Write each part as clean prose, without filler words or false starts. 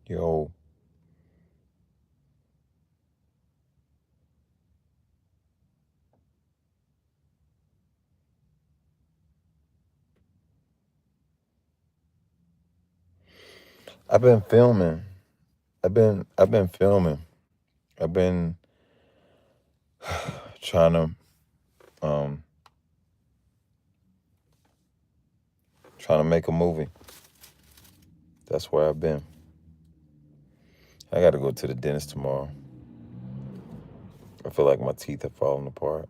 Yo, I've been filming. I've been filming. I've been trying to um trying to make a movie. That's where I've been. I got to go to the dentist tomorrow. I feel like my teeth have fallen apart.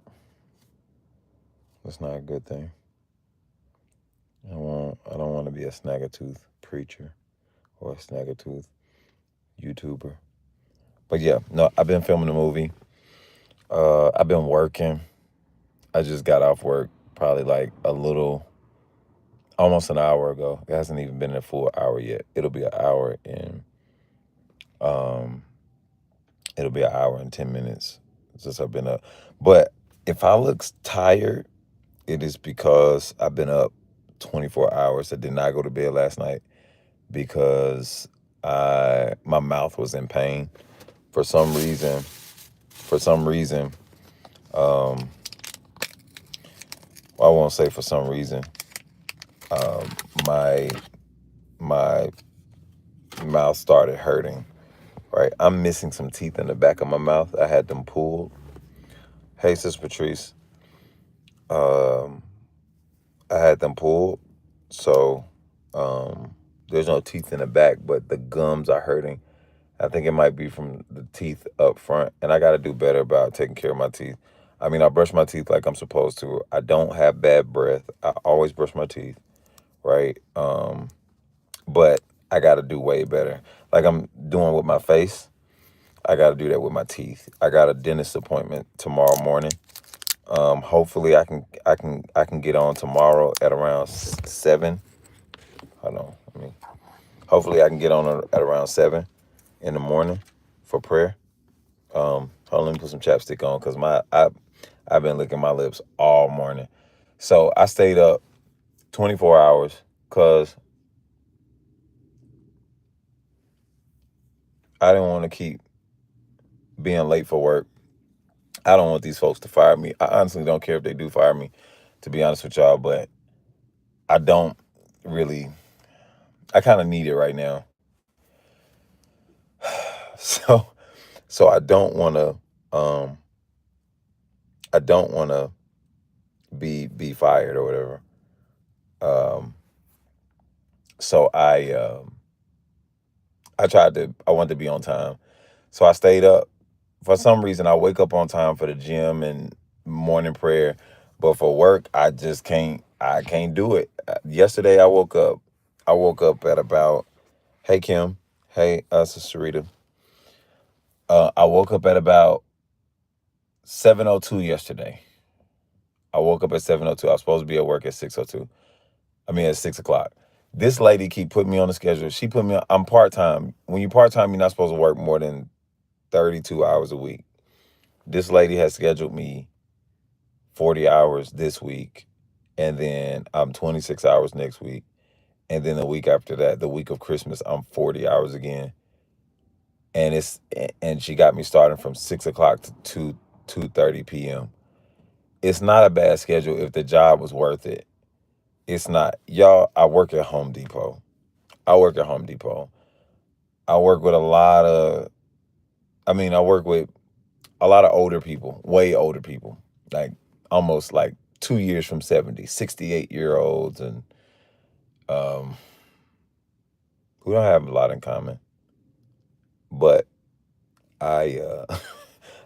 That's not a good thing. I don't want to be a snaggertooth preacher or a snaggertooth YouTuber. But yeah, no, I've been filming the movie. I've been working. I just got off work probably like almost an hour ago. It hasn't even been a full hour yet. Um it'll be an hour and 10 minutes since I've been up. But if I look tired, it is because I've been up 24 hours. I did not go to bed last night because I my mouth was in pain for some reason. For some reason, um, well, I won't say for some reason. Um, my my mouth started hurting. Right, I'm missing some teeth in the back of my mouth. I had them pulled. Hey, sis Patrice, um, I had them pulled, so um, there's no teeth in the back, but the gums are hurting. I think it might be from the teeth up front, and I got to do better about taking care of my teeth. I mean, I brush my teeth like I'm supposed to. I don't have bad breath. I always brush my teeth, right? But I got to do way better. Like I'm doing with my face, I got to do that with my teeth. I got a dentist appointment tomorrow morning. Hopefully, I can get on tomorrow at around 7. Hold on, hopefully I can get on at around 7 in the morning for prayer. Hold on, let me put some chapstick on because I've been licking my lips all morning. So I stayed up 24 hours because I didn't want to keep being late for work. I don't want these folks to fire me. I honestly don't care if they do fire me, to be honest with y'all, but I don't really, I kind of need it right now. So, so um, I don't want to be fired or whatever. Um, so I wanted to be on time. So I stayed up. For some reason, I wake up on time for the gym and morning prayer, but for work, I just can't. I can't do it. Yesterday, I woke up at about. Hey Kim. Hey, Sister Rita. I woke up at about 7:02 yesterday. I woke up at 7:02. I was supposed to be at work at 6:02. I mean at 6 o'clock. This lady keep putting me on the schedule. She put me on. I'm part time. When you part time, you're not supposed to work more than 32 hours a week. This lady has scheduled me 40 hours this week, and then I'm 26 hours next week, and then the week after that, the week of Christmas, I'm 40 hours again. And she got me starting from 6 o'clock to 2:30 p.m. It's not a bad schedule if the job was worth it. It's not. Y'all, I work at Home Depot. I work at Home Depot. I work with a lot of I work with a lot of older people, way older people, like almost like 2 years from 70, 68-year-olds, and um, we don't have a lot in common. But I,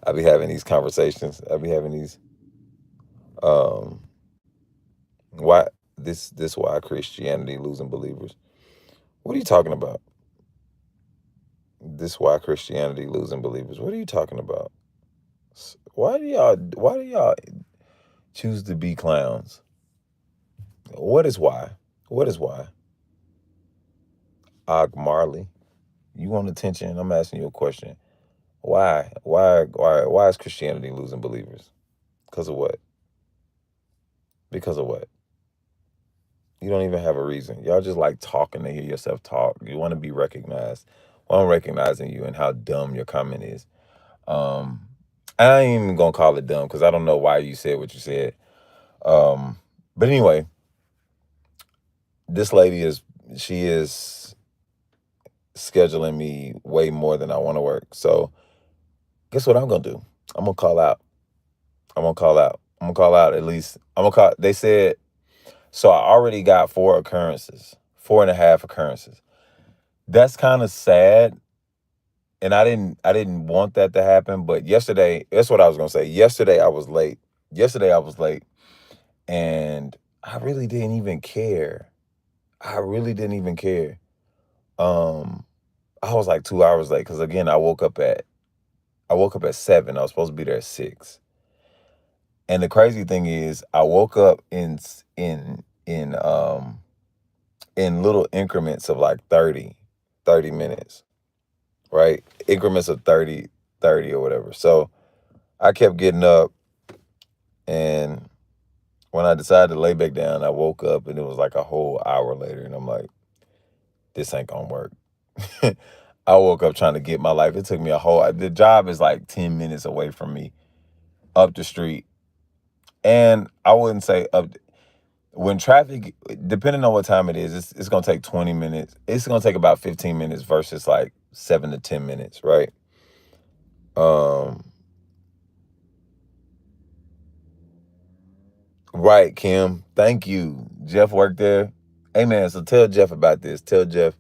I be having these conversations. I be having these, um, why this why Christianity losing believers. What are you talking about? This why Christianity losing believers. What are you talking about? Why do y'all choose to be clowns? What is why? What is why? Og Marley, you want attention? I'm asking you a question. Why? Why is Christianity losing believers? Because of what? Because of what? You don't even have a reason. Y'all just like talking to hear yourself talk. You want to be recognized. Well, I'm recognizing you and how dumb your comment is. Um, I ain't even gonna call it dumb because I don't know why you said what you said. But anyway, this lady she is scheduling me way more than I want to work. So guess what I'm gonna do? I'm gonna call out. I'm gonna call out. I'm gonna call out at least. I'm gonna call. They said so. I already got 4 occurrences, 4.5 occurrences. That's kind of sad, and I didn't want that to happen. But yesterday, that's what I was gonna say. Yesterday I was late. Yesterday I was late, and I really didn't even care. I really didn't even care. Um, I was like 2 hours late because again I woke up at 7. I was supposed to be there at 6. And the crazy thing is, I woke up in little increments of like 30 minutes, right? Increments of 30 or whatever. So I kept getting up, and when I decided to lay back down, I woke up and it was like a whole hour later, and I'm like, this ain't gonna work. I woke up trying to get my life. It took me the job is like 10 minutes away from me up the street. And I wouldn't say up when traffic, depending on what time it is, it's gonna take 20 minutes. It's gonna take about 15 minutes versus like 7 to 10 minutes, right? Um, right, Kim. Thank you. Jeff worked there. Hey man, so tell Jeff about this. Tell Jeff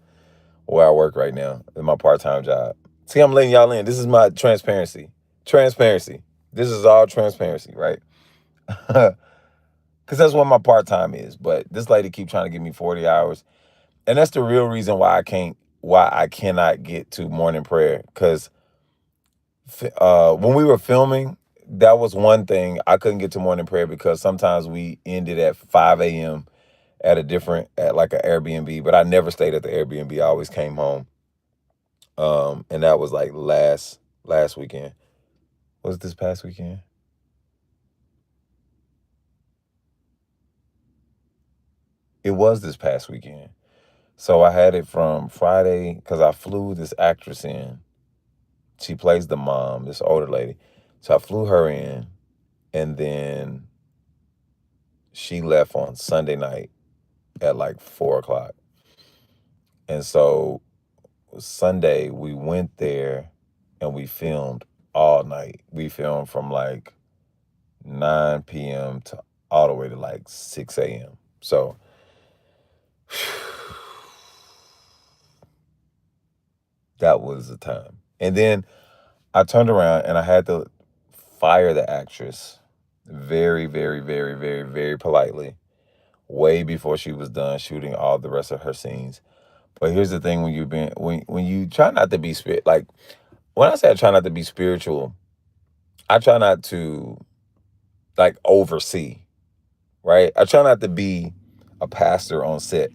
where I work right now in my part-time job. See, I'm letting y'all in. This is my transparency. Transparency. This is all transparency, right? Because that's what my part-time is. But this lady keep trying to give me 40 hours. And that's the real reason why I cannot get to morning prayer. Because when we were filming, that was one thing. I couldn't get to morning prayer because sometimes we ended at 5 a.m. at like an Airbnb, but I never stayed at the Airbnb. I always came home. And that was like last weekend. Was it this past weekend? It was this past weekend. So I had it from Friday because I flew this actress in. She plays the mom, this older lady. So I flew her in, and then she left on Sunday night at like 4 o'clock. And so Sunday we went there and we filmed all night. We filmed from like 9 p.m. to all the way to like 6 a.m. So that was the time. And then I turned around and I had to fire the actress very, very, very, very, very politely, way before she was done shooting all the rest of her scenes. But here's the thing: when you try not to be like when I say I try not to be spiritual, I try not to like oversee, right? I try not to be a pastor on set,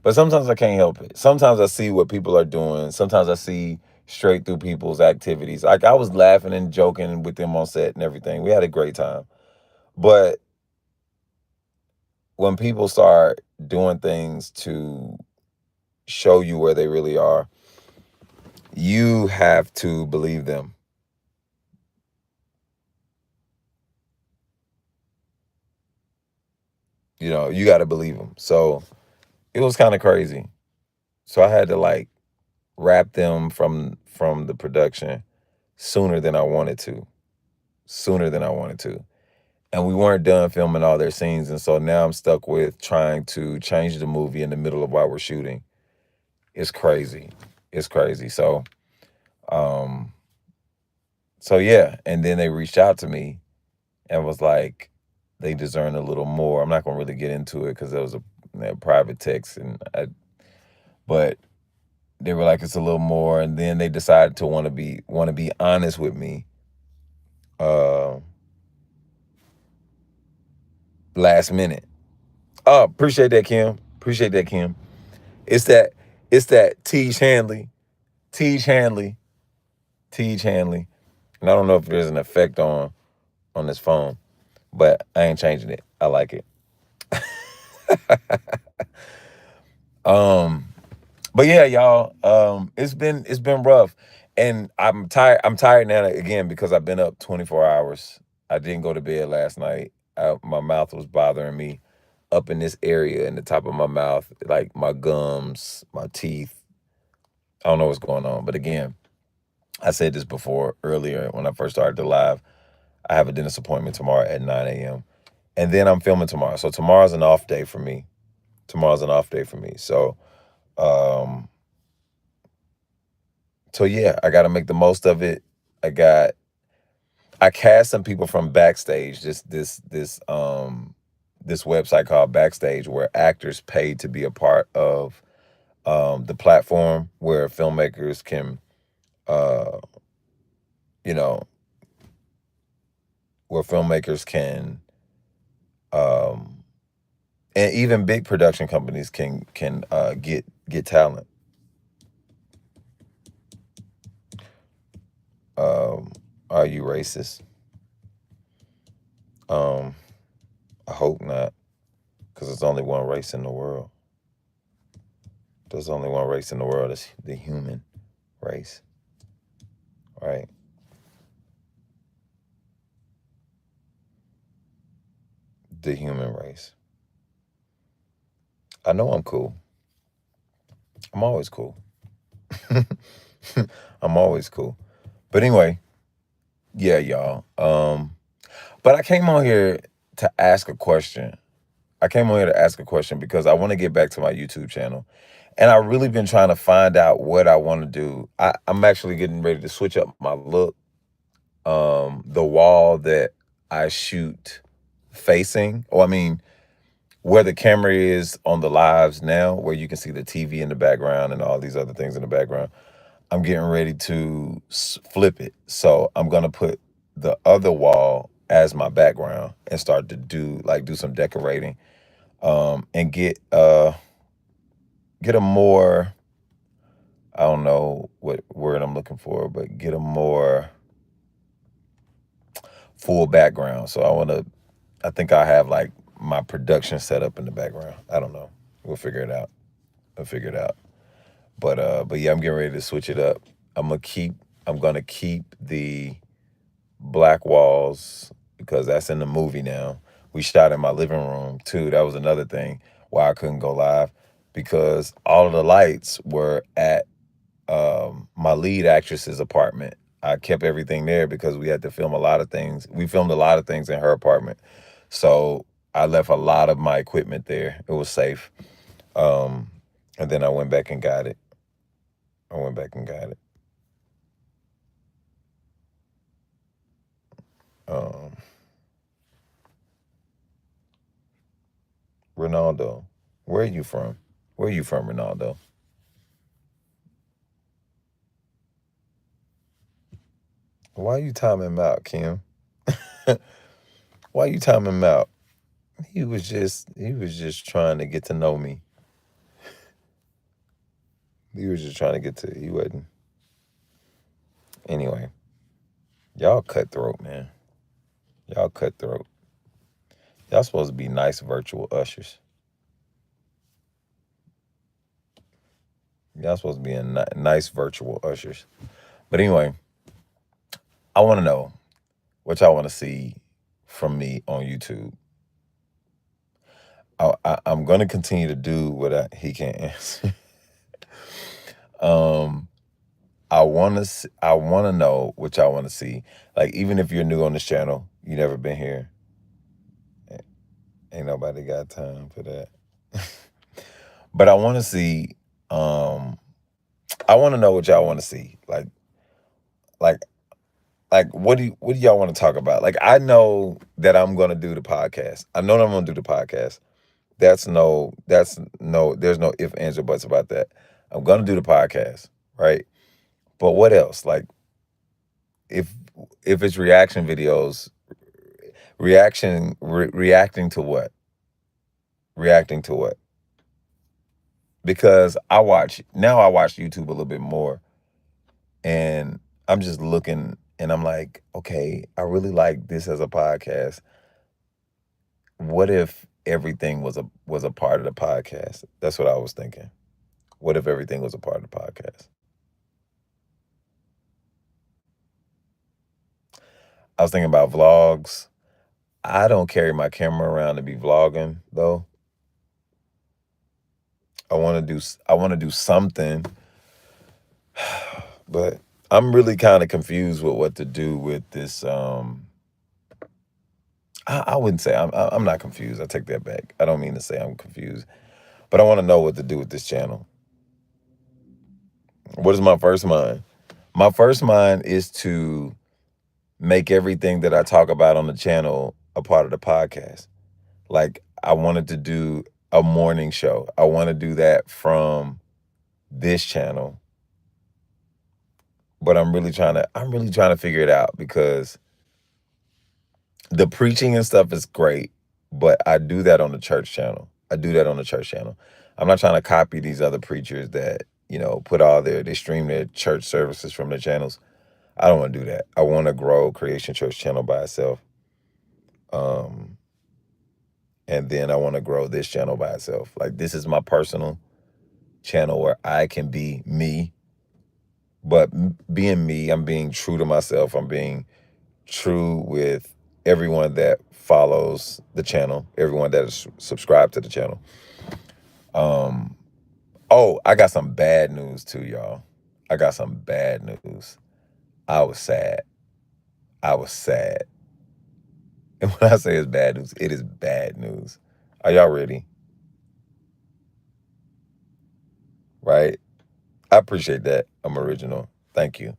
but sometimes I can't help it. Sometimes I see what people are doing. Sometimes I see straight through people's activities. Like I was laughing and joking with them on set and everything. We had a great time. But when people start doing things to show you where they really are, you have to believe them. You got to believe them. So it was kind of crazy. So I had to like wrap them from the production sooner than I wanted to. Sooner than I wanted to. And we weren't done filming all their scenes. And so now I'm stuck with trying to change the movie in the middle of while we're shooting. It's crazy. It's crazy. Um, so yeah. And then they reached out to me and was like, they discern a little more. I'm not gonna really get into it because there was a private text, but they were like, it's a little more. And then they decided to want to be honest with me. Uh, Last minute. Oh, appreciate that, Kim. Appreciate that, Kim. It's that. It's that Tej Hanley. Tej Hanley. Tej Hanley. And I don't know if there's an effect on this phone, but I ain't changing it. I like it. um, But yeah, y'all, it's been rough, and I'm tired. I'm tired now again because I've been up 24 hours. I didn't go to bed last night. My mouth was bothering me up in this area in the top of my mouth, like my gums, my teeth. I don't know what's going on, but again, I said this before earlier when I first started the live. I have a dentist appointment tomorrow at 9 a.m. and then I'm filming tomorrow. So tomorrow's an off day for me. Tomorrow's an off day for me. Um, so yeah, I got to make the most of it. I got I cast some people from Backstage, this website called Backstage, where actors pay to be a part of the platform where filmmakers can, uh, you know, where filmmakers can, um, and even big production companies can get talent. Um, are you racist? Um, I hope not, because there's only one race in the world. There's only one race in the world. It's the human race, right? The human race. I know I'm cool. I'm always cool. I'm always cool. But anyway, yeah, y'all. But I came on here to ask a question. I came on here to ask a question because I want to get back to my YouTube channel. And I've really been trying to find out what I want to do. I'm actually getting ready to switch up my look. The wall that I shoot facing, or I mean, where the camera is on the lives now, where you can see the TV in the background and all these other things in the background. I'm getting ready to flip it. So I'm gonna put the other wall as my background and start to do some decorating, and get a more, I don't know what word I'm looking for, but get a more full background. So I think I have like my production set up in the background. I don't know. We'll figure it out. I'll figure it out. But yeah, I'm getting ready to switch it up. I'm gonna keep the black walls because that's in the movie now. We shot in my living room too. That was another thing why I couldn't go live, because all of the lights were at my lead actress's apartment. I kept everything there because we had to film a lot of things. We filmed a lot of things in her apartment. So I left a lot of my equipment there. It was safe. Um, and then I went back and got it. I went back and got it. Um, Ronaldo, where are you from? Where are you from, Ronaldo? Why you timing him out, Kim? Why you timing him out? He was just trying to get to know me. He was just trying to get to. He wasn't. Anyway, y'all cutthroat, man. Y'all cutthroat. Y'all supposed to be nice virtual ushers. Y'all supposed to be nice virtual ushers. But anyway, I want to know what y'all want to see from me on YouTube. I'm going to continue to do he can't answer. um, I want to know what y'all want to see. Like, even if you're new on this channel, you never been here. Ain't nobody got time for that. But I want to see. Um, I want to know what y'all want to see. Like, what do y'all want to talk about? Like, I know that I'm gonna do the podcast. I know that I'm gonna do the podcast. There's no if, ands, or buts about that. I'm gonna do the podcast, right? But what else? Like, if it's reaction videos, reacting to what? Reacting to what? Because I watch YouTube a little bit more, and I'm just looking and I'm like, okay, I really like this as a podcast. What if everything was a part of the podcast? That's what I was thinking. What if everything was a part of the podcast? I was thinking about vlogs. I don't carry my camera around to be vlogging though. I want to do something, but I'm really kind of confused with what to do with this. I wouldn't say I'm not confused. I take that back. I don't mean to say I'm confused, but I want to know what to do with this channel. What is my first mind? My first mind is to make everything that I talk about on the channel a part of the podcast. Like I wanted to do a morning show. I want to do that from this channel, but I'm really trying to figure it out because the preaching and stuff is great, but I do that on the church channel. I do that on the church channel. I'm not trying to copy these other preachers that, put all they stream their church services from their channels. I don't want to do that. I want to grow Creation Church channel by itself. Um, and then I want to grow this channel by itself. Like this is my personal channel where I can be me, but being me, I'm being true to myself. I'm being true with everyone that follows the channel, everyone that is subscribed to the channel. Oh, I got some bad news too, y'all. I got some bad news. I was sad. I was sad. And when I say it's bad news, it is bad news. Are y'all ready? Right? I appreciate that. I'm original. Thank you.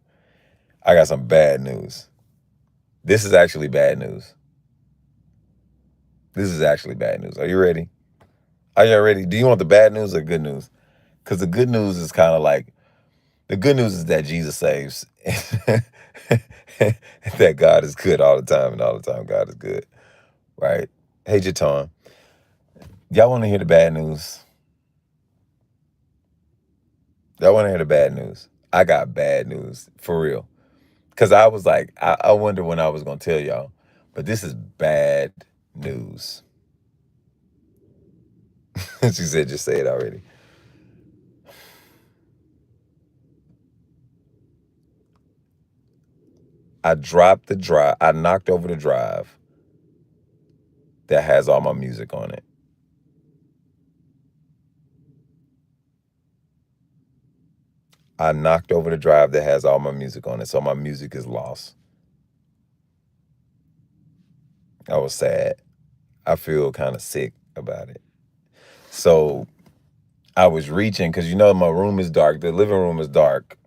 I got some bad news. This is actually bad news. This is actually bad news. Are you ready? Are y'all ready? Do you want the bad news or good news? Because the good news is kind of like, the good news is that Jesus saves. That God is good all the time, and all the time God is good. Right? Hey, Jaton. Y'all want to hear the bad news? Y'all want to hear the bad news? I got bad news, for real. Because I was like, I wonder when I was going to tell y'all. But this is bad news. She said, just say it already. I dropped the drive. I knocked over the drive that has all my music on it. I knocked over the drive that has all my music on it. So my music is lost. I was sad. I feel kind of sick about it. So I was reaching, because my room is dark. The living room is dark.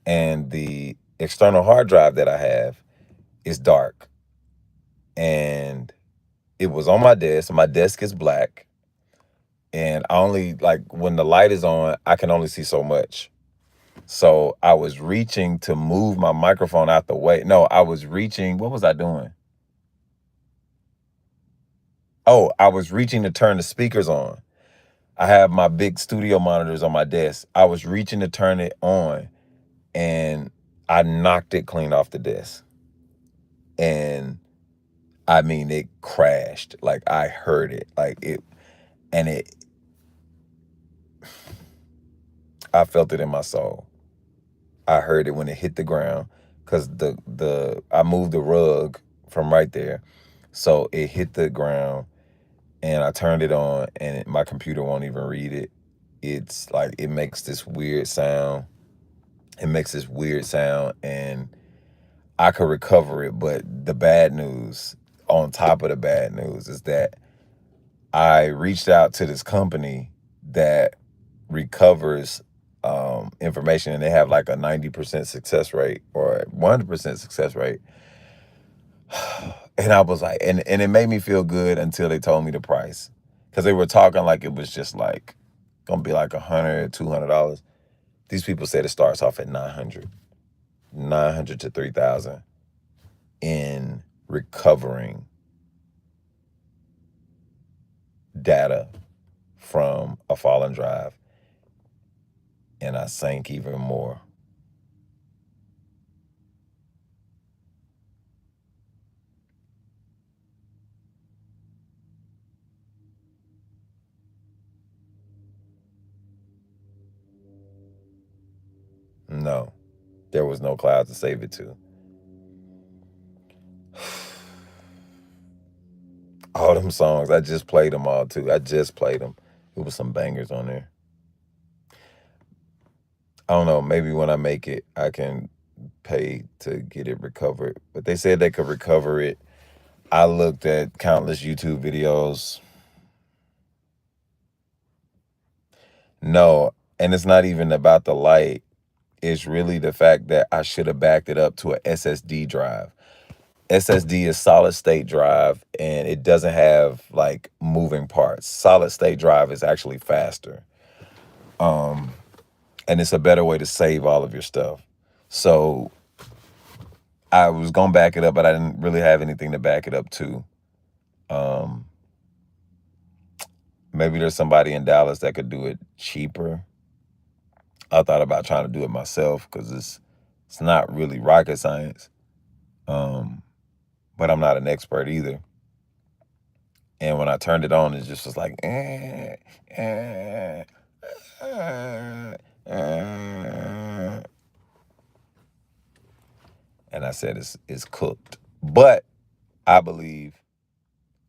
And the external hard drive that I have is dark. And it was on my desk. My desk is black. And I only, like, when the light is on, I can only see so much. So I was reaching to move my microphone out the way. No, I was reaching. What was I doing? Oh, I was reaching to turn the speakers on. I have my big studio monitors on my desk. I was reaching to turn it on, and I knocked it clean off the desk. And I mean, it crashed. Like I heard it. And I felt it in my soul. I heard it when it hit the ground, because I moved the rug from right there, so it hit the ground, and I turned it on, and my computer won't even read it. It's like it makes this weird sound. It makes this weird sound, and I could recover it. But the bad news, on top of the bad news, is that I reached out to this company that recovers information, and they have like a 90% success rate or 100% success rate. And I was like, and it made me feel good until they told me the price, because they were talking like it was just like gonna be like $100, $200. These people said it starts off at 900 to 3,000 in recovering data from a fallen drive. And I sank even more. No, there was no cloud to save it to. All them songs, I just played them all too. I just played them. It was some bangers on there. I don't know. Maybe when I make it, I can pay to get it recovered. But they said they could recover it. I looked at countless YouTube videos. No, and it's not even about the light. It's really the fact that I should have backed it up to a SSD drive. SSD is solid state drive, and it doesn't have like moving parts. Solid state drive is actually faster. Um, and it's a better way to save all of your stuff. So I was gonna back it up, but I didn't really have anything to back it up to. Um, Maybe there's somebody in Dallas that could do it cheaper. I thought about trying to do it myself because it's not really rocket science. Um, but I'm not an expert either. And when I turned it on, it just was like, eh, and I said it's cooked. But I believe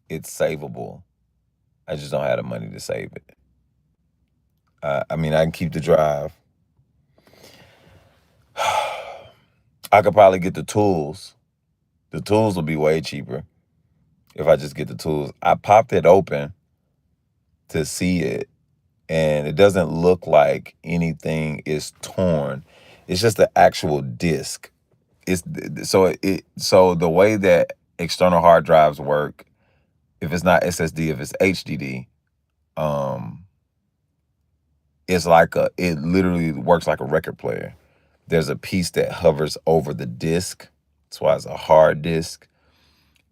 it's savable. I just don't have the money to save it. I mean, I can keep the drive. I could probably get the tools. The tools will be way cheaper if I just get the tools. I popped it open to see it, and it doesn't look like anything is torn. It's just the actual disc. It's so the way that external hard drives work, if it's not SSD, if it's HDD, um, it literally works like a record player. There's a piece that hovers over the disc. That's why it's a hard disk,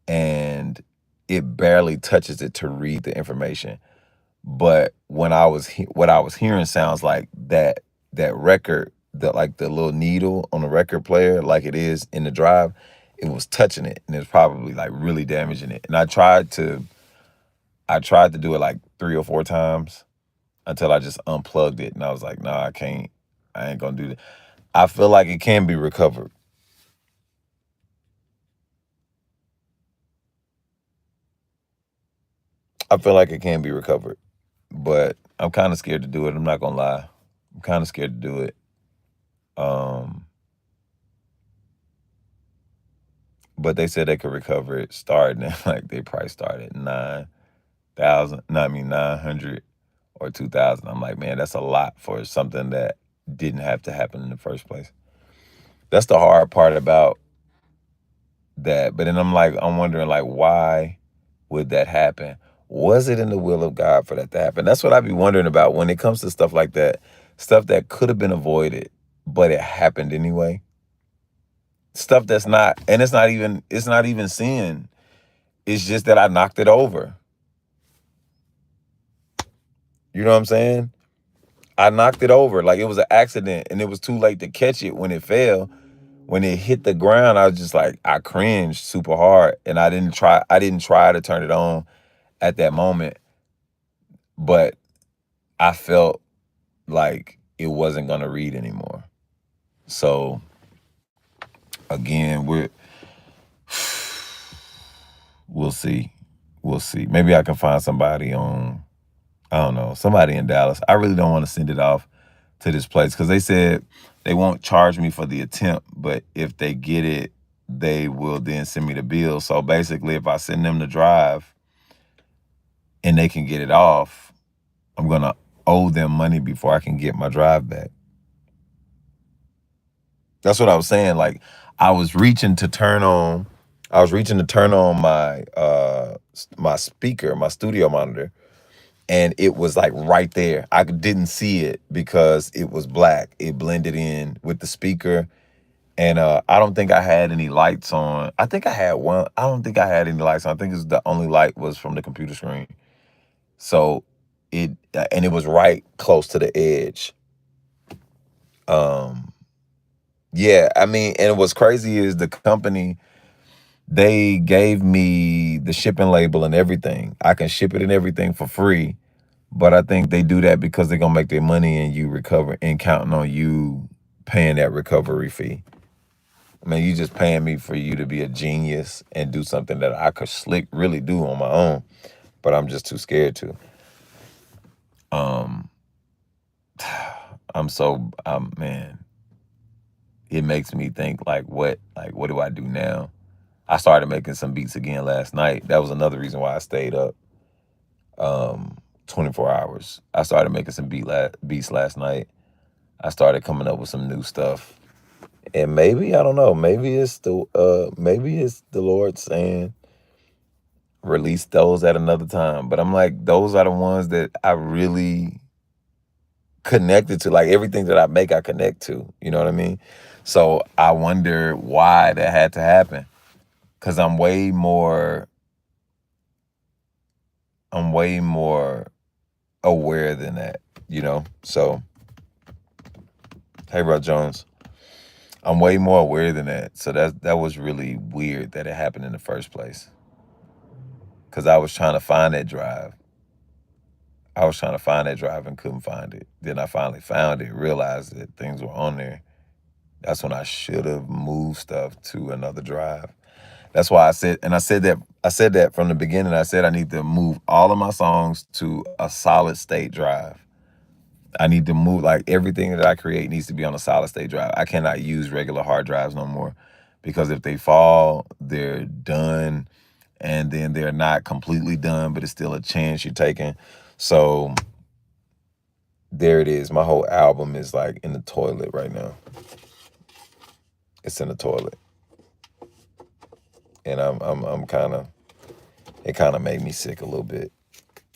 and it barely touches it to read the information. But what I was hearing sounds like that record, the little needle on the record player, like it is in the drive, it was touching it, and it's probably like really damaging it. And I tried to do it like 3 or 4 times until I just unplugged it, and I was like, nah, I can't. I ain't gonna do that. I feel like it can be recovered. I feel like it can be recovered, but I'm kind of scared to do it. I'm not gonna lie. I'm kind of scared to do it. Um, but they said they could recover it starting at like they probably start at 9,000. No, I mean 900 or 2,000. I'm like, man, that's a lot for something that didn't have to happen in the first place. That's the hard part about that. But then I'm wondering like, why would that happen? Was it in the will of God for that to happen? That's what I be wondering about when it comes to stuff like that, stuff that could have been avoided, but it happened anyway. Stuff that's not, and it's not even sin. It's just that I knocked it over. You know what I'm saying? I knocked it over like it was an accident, and it was too late to catch it when it fell. When it hit the ground, I was just like, I cringed super hard, and I didn't try to turn it on at that moment, but I felt like it wasn't gonna read anymore. So again, we'll see. We'll see. Maybe I can find somebody on, I don't know, somebody in Dallas. I really don't want to send it off to this place because they said they won't charge me for the attempt, but if they get it, they will then send me the bill. So basically, if I send them the drive and they can get it off, I'm gonna owe them money before I can get my drive back. That's what I was saying. Like I was reaching to turn on, my my speaker, my studio monitor, and it was like right there. I didn't see it because it was black. It blended in with the speaker, and I don't think I had any lights on. I think I had one. I don't think I had any lights on. I think it's the only light was from the computer screen. So and it was right close to the edge. Um, yeah, I mean, and what's crazy is the company, they gave me the shipping label and everything. I can ship it and everything for free. But I think they do that because they're gonna make their money and you recover and counting on you paying that recovery fee. I mean, you just paying me for you to be a genius and do something that I could really do on my own, but I'm just too scared to. Um, man, it makes me think like what do I do now? I started making some beats again last night. That was another reason why I stayed up 24 hours. I started making some beats last night. I started coming up with some new stuff. And maybe, I don't know, maybe it's the Lord saying release those at another time. But I'm like, those are the ones that I really connected to. Like everything that I make, I connect to. You know what I mean? So I wonder why that had to happen. Cause I'm way more aware than that, you know? So, hey, Rod Jones, I'm way more aware than that. So that was really weird that it happened in the first place. Cause I was trying to find that drive. And couldn't find it. Then I finally found it, realized that things were on there. That's when I should have moved stuff to another drive. That's why I said that from the beginning. I said I need to move all of my songs to a solid state drive. I need to move, like everything that I create needs to be on a solid state drive. I cannot use regular hard drives no more, because if they fall, they're done, and then they're not completely done, but it's still a chance you're taking. So there it is. My whole album is like in the toilet right now. It's in the toilet. And I'm kind of, it kind of made me sick a little bit.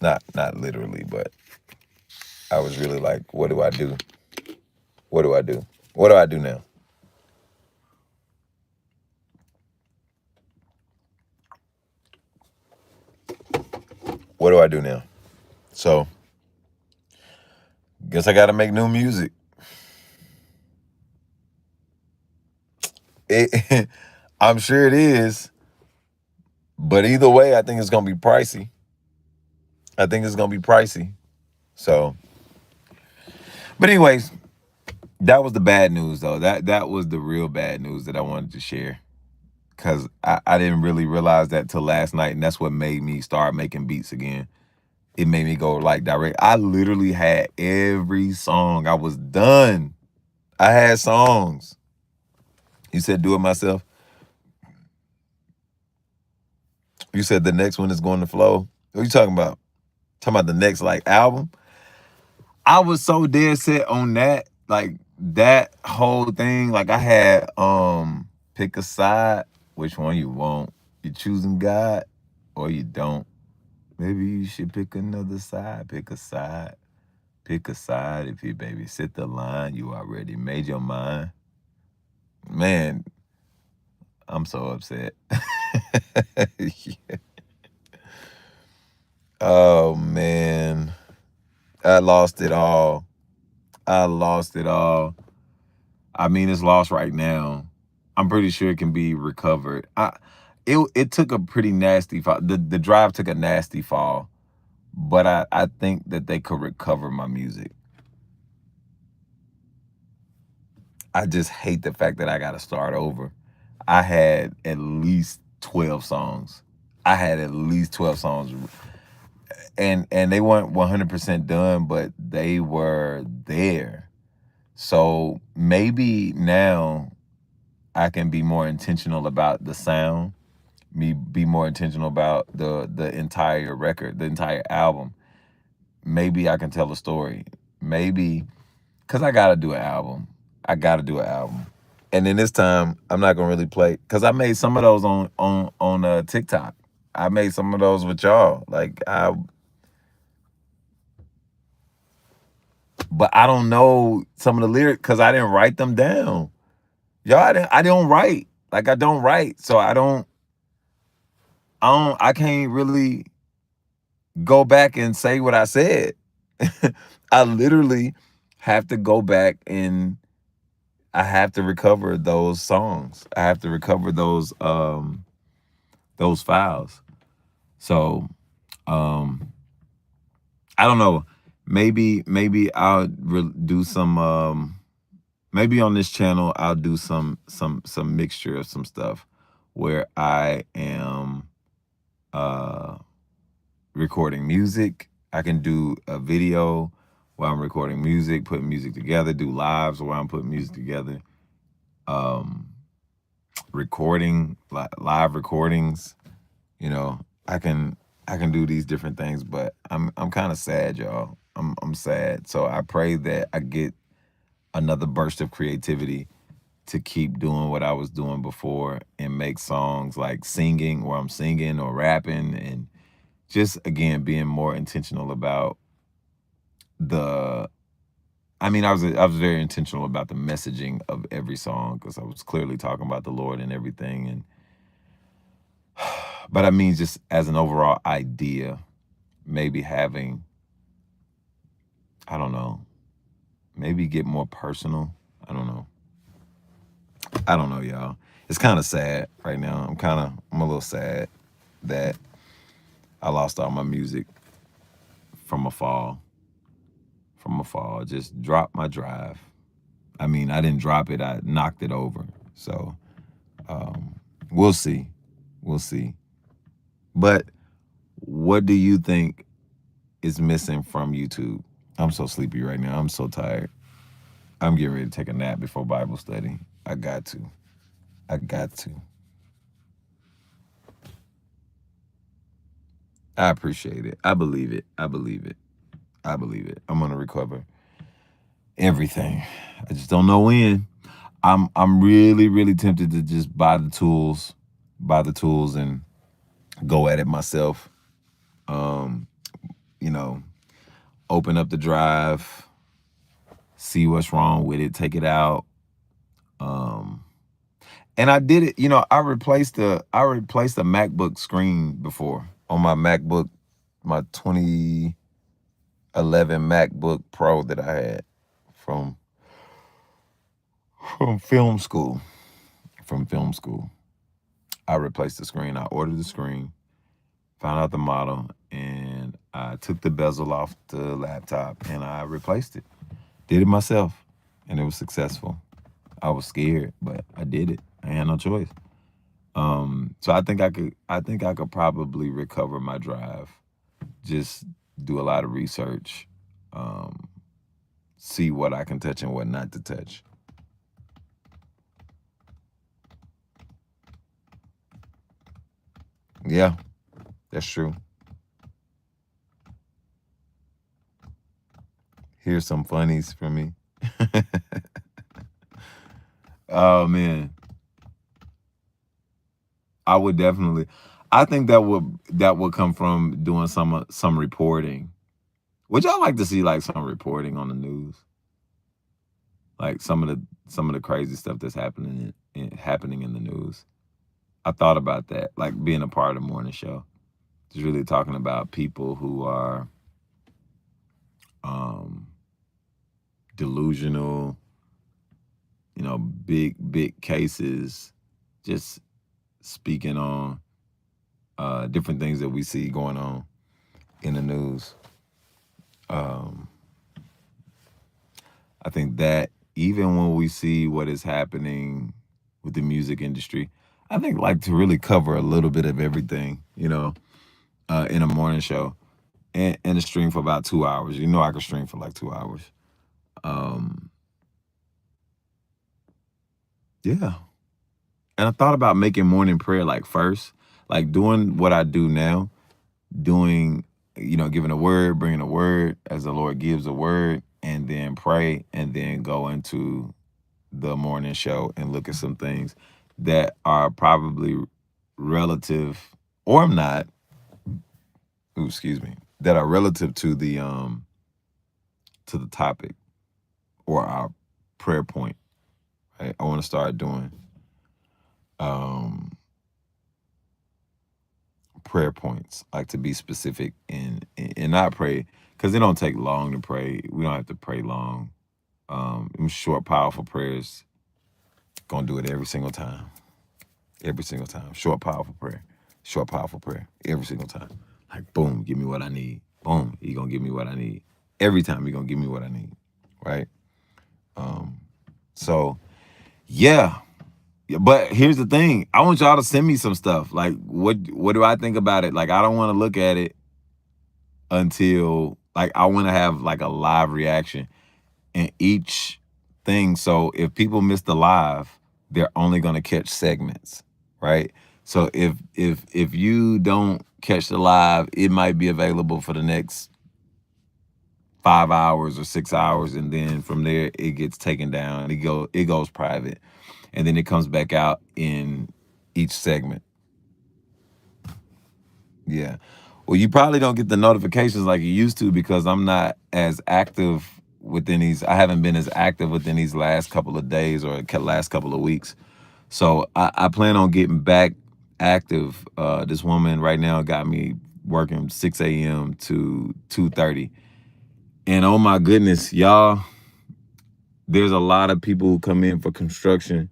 Not literally, but I was really like, what do I do? What do I do? What do I do now? What do I do now? So, guess I got to make new music. I'm sure it is. But either way, I think it's going to be pricey. So, but anyways, that was the bad news, though. That was the real bad news that I wanted to share. Because I didn't really realize that till last night. And that's what made me start making beats again. It made me go like direct. I literally had every song. I was done. I had songs. You said do it myself. You said the next one is going to flow. What are you talking about? Talking about the next like album? I was so dead set on that. Like that whole thing. Like I had pick a side. Which one you want? You choosing God or you don't? Maybe you should pick another side. Pick a side. Pick a side. If you baby sit the line, you already made your mind. Man, I'm so upset. Yeah. Oh man. I lost it all. I mean, it's lost right now. I'm pretty sure it can be recovered. It took a pretty nasty fall. The drive took a nasty fall, but I think that they could recover my music. I just hate the fact that I got to start over. I had at least 12 songs. And they weren't 100% done, but they were there. So maybe now I can be more intentional about the sound, be more intentional about the entire record, the entire album. Maybe I can tell a story. Maybe, because I got to do an album. And then this time, I'm not going to really play, because I made some of those on TikTok. I made some of those with y'all. But I don't know some of the lyrics because I didn't write them down. Y'all, I don't write. Like I don't write. So I can't really go back and say what I said. I literally have to go back and I have to recover those songs. I have to recover those files. So I don't know. Maybe I'll do some maybe on this channel I'll do some mixture of some stuff where I am recording music. I can do a video where I'm recording music, putting music together, do lives where I'm putting music together, recording, live recordings. You know, I can do these different things, but I'm kind of sad, y'all. I'm sad. So I pray that I get another burst of creativity to keep doing what I was doing before and make songs like singing, where I'm singing or rapping, and just again being more intentional about the I mean, I was very intentional about the messaging of every song, because I was clearly talking about the Lord and everything. And but I mean, just as an overall idea, maybe having, I don't know, maybe get more personal. I don't know. Y'all. It's kind of sad right now. I'm a little sad that I lost all my music from a fall. Just dropped my drive. I mean, I didn't drop it, I knocked it over. So we'll see. But what do you think is missing from YouTube? I'm so sleepy right now. I'm so tired. I'm getting ready to take a nap before Bible study. I got to. I appreciate it. I believe it. I'm going to recover everything. I just don't know when. I'm really, really tempted to just buy the tools and go at it myself. You know, open up the drive, see what's wrong with it, take it out. And I did it, I replaced the MacBook screen before on my MacBook, my 2011 MacBook Pro that I had from film school. I replaced the screen. I ordered the screen, found out the model, and I took the bezel off the laptop and I replaced it. Did it myself, and it was successful. I was scared, but I did it. I had no choice. So I think I could probably recover my drive. Just do a lot of research, see what I can touch and what not to touch. Yeah, that's true. Here's some funnies from me. Oh man. I would definitely. I think that would come from doing some reporting. Would y'all like to see like some reporting on the news? Like some of the crazy stuff that's happening in the news. I thought about that, like being a part of the morning show. Just really talking about people who are delusional, big cases, just speaking on different things that we see going on in the news. I think that even when we see what is happening with the music industry, I think like to really cover a little bit of everything, in a morning show and a stream for about 2 hours. I could stream for like 2 hours. Yeah. And I thought about making morning prayer like first, like doing what I do now, giving a word, bringing a word as the Lord gives a word, and then pray, and then go into the morning show and look at some things that are probably relative or not, that are relative to the topic or our prayer point. Right? I want to start doing prayer points, like to be specific and not pray, because it don't take long to pray. We don't have to pray long. Short, powerful prayers. Gonna do it every single time. Short, powerful prayer. Every single time. Like, boom, give me what I need. Boom, gonna give me what I need. Every time gonna give me what I need. Right? So yeah. Yeah, but here's the thing. I want y'all to send me some stuff. Like, what do I think about it? Like, I don't want to look at it until like I want to have like a live reaction in each thing. So if people miss the live, they're only gonna catch segments, right? So if you don't catch the live, it might be available for the next 5 hours or 6 hours, and then from there it gets taken down. It goes private, and then it comes back out in each segment. Yeah. Well, you probably don't get the notifications like you used to because I'm not as active within these. I haven't been as active within these last couple of days or last couple of weeks. So I plan on getting back active. This woman right now got me working 6 a.m. to 2:30. And oh my goodness, y'all, there's a lot of people who come in for construction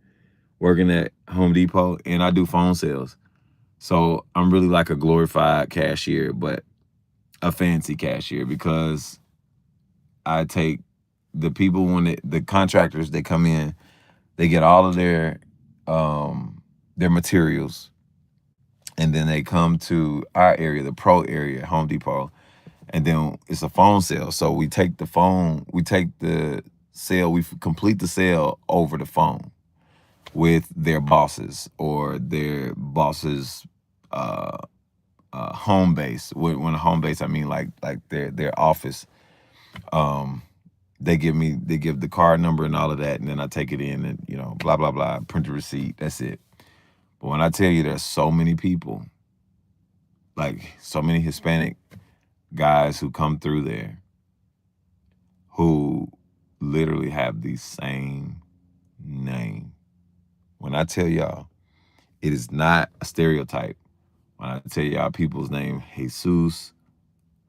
working at Home Depot, and I do phone sales. So I'm really like a glorified cashier, but a fancy cashier because I take the people when the contractors that come in, they get all of their materials, and then they come to our area, the pro area, Home Depot, and then it's a phone sale. So we take the sale, we complete the sale over the phone with their bosses or their bosses uh home base. When a home base, I mean like their office. Um, they give the card number and all of that, and then I take it in and blah blah blah, print the receipt. That's it. But when I tell you, there's so many people, like so many Hispanic guys who come through there, who literally have the same name. When I tell y'all, it is not a stereotype. When I tell y'all people's name, Jesus,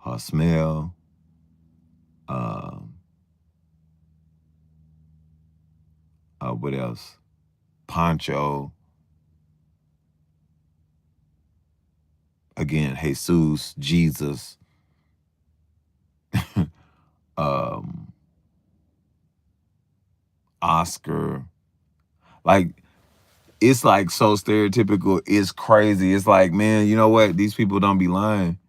Hasmel, um, what else? Pancho, again, Jesus, Jesus, um, Oscar. Like, it's like so stereotypical. It's crazy. It's like, man, you know what? These people don't be lying.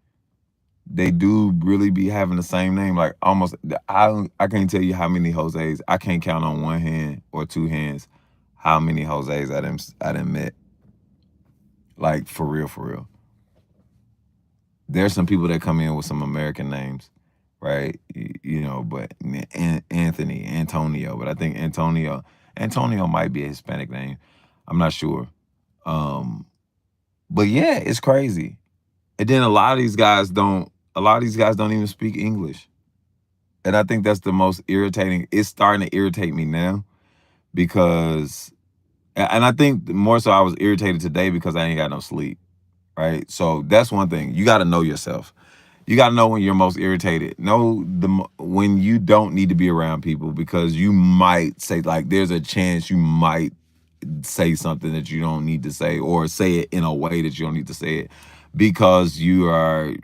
They do really be having the same name. Like almost, I can't tell you how many Jose's. I can't count on one hand or two hands how many Jose's I done met. Like for real, for real. There's some people that come in with some American names, right? But Anthony, Antonio, but I think Antonio might be a Hispanic name. I'm not sure. Um, but yeah, it's crazy. And then a lot of these guys don't even speak English. And I think that's the most irritating. It's starting to irritate me now because, and I think more so I was irritated today because I ain't got no sleep, right? So that's one thing. You got to know yourself. You got to know when you're most irritated. Know when you don't need to be around people because you might say, like, there's a chance you might say something that you don't need to say or say it in a way that you don't need to say it because you are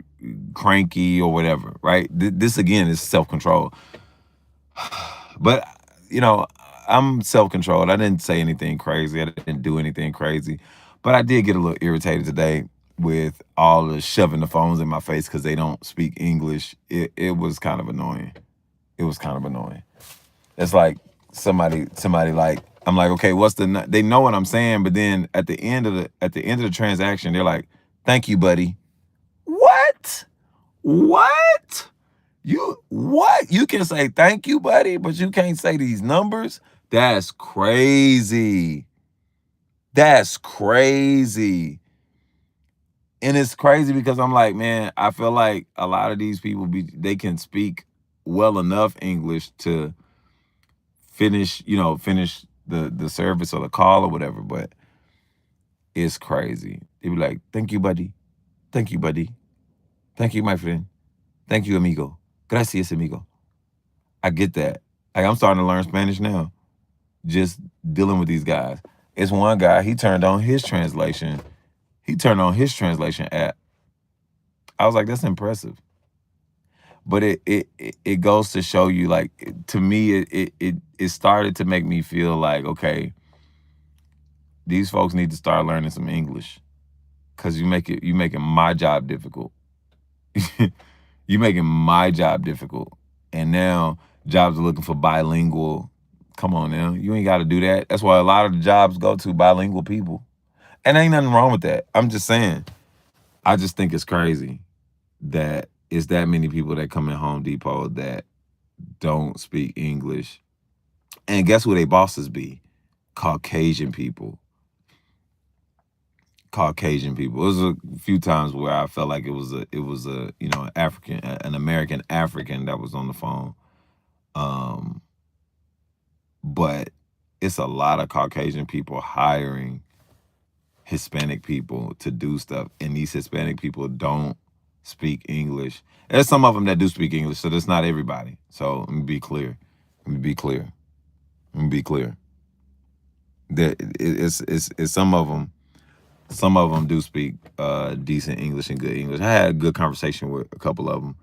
cranky or whatever, right? This again is self-control. But you know, I'm self-controlled. I didn't say anything crazy. I didn't do anything crazy. But I did get a little irritated today with all the shoving the phones in my face because they don't speak English. It was kind of annoying. It was kind of annoying. It's like somebody like I'm like, okay, they know what I'm saying, but then at the end of the transaction, they're like, thank you, buddy. What? What? What? You can say thank you, buddy, but you can't say these numbers? That's crazy. That's crazy. And it's crazy because I'm like, man, I feel like a lot of these people they can speak well enough English to finish the service or the call or whatever, but it's crazy. They be like, thank you, buddy. Thank you, buddy. Thank you, my friend. Thank you, amigo. Gracias, amigo. I get that. Like, I'm starting to learn Spanish now, just dealing with these guys. It's one guy, he turned on his translation. He turned on his translation app. I was like, that's impressive. But it goes to show you, like, to me, it started to make me feel like, okay, these folks need to start learning some English, because you making my job difficult. You making my job difficult. And now jobs are looking for bilingual. Come on now. You ain't got to do that. That's why a lot of the jobs go to bilingual people. And ain't nothing wrong with that. I'm just saying. I just think it's crazy that it's that many people that come in Home Depot that don't speak English. And guess who they bosses be? Caucasian people. Caucasian people. It was a few times where I felt like it was a an American African that was on the phone. But it's a lot of Caucasian people hiring Hispanic people to do stuff, and these Hispanic people don't speak English. There's some of them that do speak English, so that's not everybody. So let me be clear. Let me be clear. Let me be clear. That it's some of them. Some of them do speak decent English and good English. I had a good conversation with a couple of them.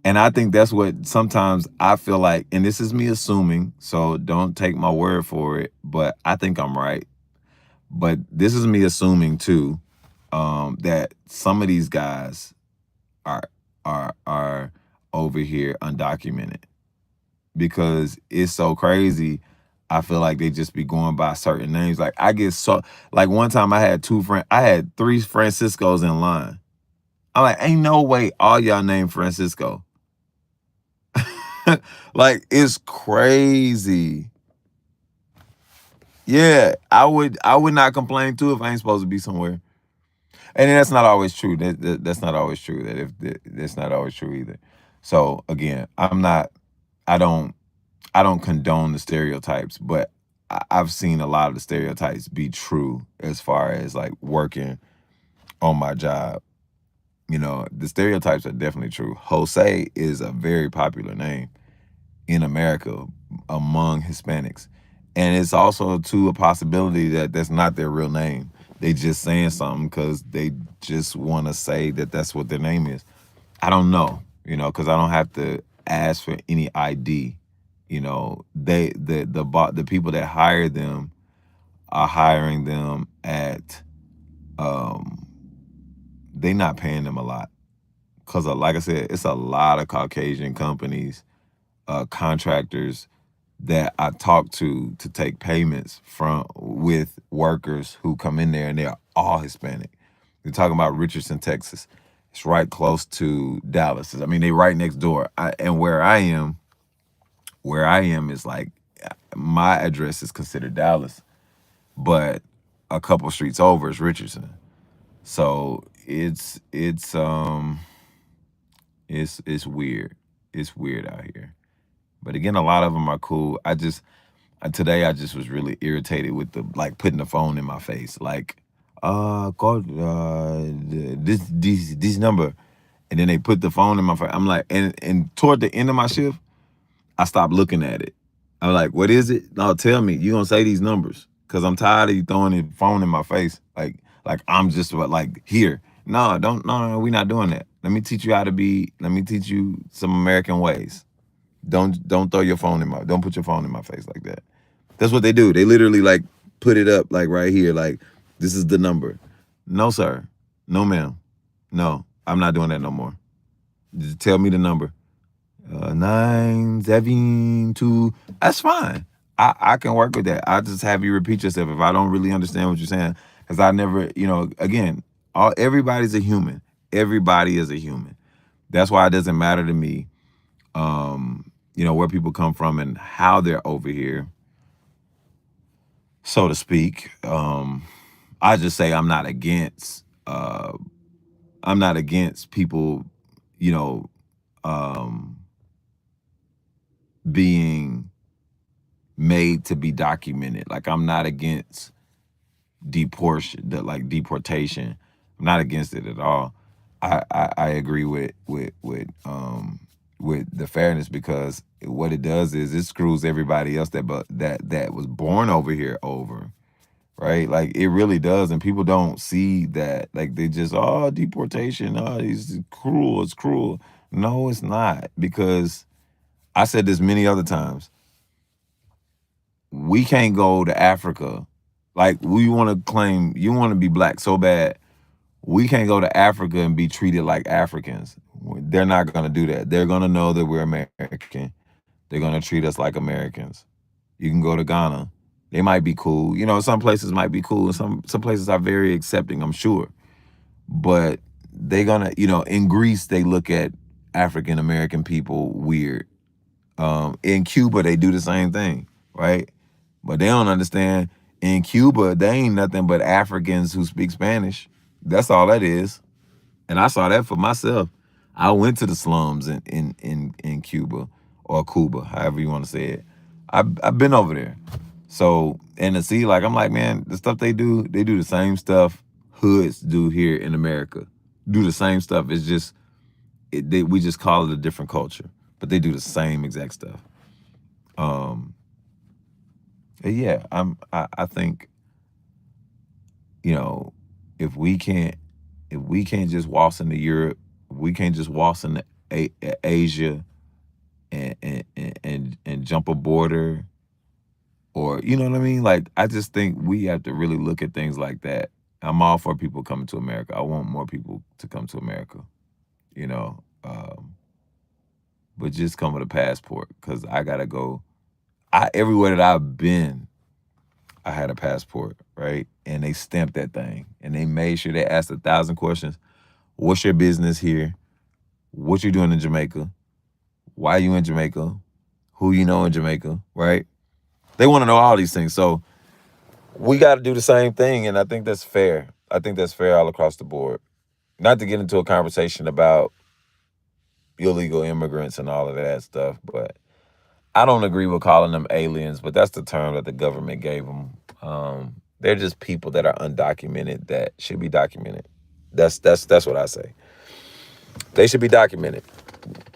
And I think that's what sometimes I feel like, and this is me assuming, so don't take my word for it, but I think I'm right. But this is me assuming too, that some of these guys are over here undocumented, because it's so crazy. I feel like they just be going by certain names. Like, I get so, like, one time I had 3 Franciscos in line. I'm like, ain't no way all y'all named Francisco. Like, it's crazy. Yeah, I would not complain too if I ain't supposed to be somewhere. And that's not always true. That's not always true. That's not always true either. So again, I don't condone the stereotypes, but I've seen a lot of the stereotypes be true as far as like working on my job. The stereotypes are definitely true. Jose is a very popular name in America among Hispanics. And it's also a possibility that that's not their real name. They just saying something because they just want to say that that's what their name is. I don't know, because I don't have to ask for any ID. The people that hire them are hiring them at, they not paying them a lot. Because like I said, it's a lot of Caucasian companies, contractors that I talk to take payments with workers who come in there, and they're all Hispanic. They're talking about Richardson, Texas. It's right close to Dallas. I mean, they right next door. And where I am is like, my address is considered Dallas, but a couple streets over is Richardson. So it's weird. It's weird out here. But again, a lot of them are cool. Today I just was really irritated with like putting the phone in my face, like, call this number, and then they put the phone in my face. I'm like, and toward the end of my shift, I stopped looking at it. I'm like, what is it? No, tell me. You gonna say these numbers? Because I'm tired of you throwing the phone in my face, like I'm just like here. No, no, we're not doing that. Let me teach you some American ways. Don't throw your phone don't put your phone in my face like that. That's what they do. They literally like put it up like right here, like, this is the number. No, sir. No, ma'am. No, I'm not doing that no more. Just tell me the number. 972. That's fine. I can work with that. I just have you repeat yourself if I don't really understand what you're saying. Because I never, again, everybody's a human. Everybody is a human. That's why it doesn't matter to me, where people come from and how they're over here, so to speak. I just say I'm not against people, being made to be documented. Like, I'm not against deportation. I'm not against it at all. I agree with the fairness, because what it does is it screws everybody else that was born over here over, right? Like it really does, and people don't see that. Like they just, oh, deportation, oh, it's cruel, it's cruel. No, it's not, because I said this many other times. We can't go to Africa. Like we want to claim you want to be black so bad. We can't go to Africa and be treated like Africans. They're not going to do that. They're going to know that we're American. They're going to treat us like Americans. You can go to Ghana. They might be cool. You know, some places might be cool. Some places are very accepting, I'm sure. But they're going to, in Greece, they look at African American people weird. In Cuba, they do the same thing, right? But they don't understand. In Cuba, they ain't nothing but Africans who speak Spanish. That's all that is. And I saw that for myself. I went to the slums in Cuba, or Cuba, however you want to say it. I've been over there. So, and to see, like, I'm like, man, the stuff they do the same stuff hoods do here in America. Do the same stuff. It's just we just call it a different culture, but they do the same exact stuff. Um, yeah, I think, you know, if we can't just waltz into Europe, we can't just waltz into Asia and jump a border, or you know what I mean? Like I just think we have to really look at things like that. I'm all for people coming to America. I want more people to come to America, you know. But just come with a passport, because I gotta go. Everywhere that I've been, I had a passport, right? And they stamped that thing, and they made sure they asked 1,000 questions. What's your business here? What you doing in Jamaica? Why you in Jamaica? Who you know in Jamaica, right? They want to know all these things. So we got to do the same thing, and I think that's fair. I think that's fair all across the board. Not to get into a conversation about illegal immigrants and all of that stuff, but I don't agree with calling them aliens, but that's the term that the government gave them. They're just people that are undocumented that should be documented. That's what I say. They should be documented.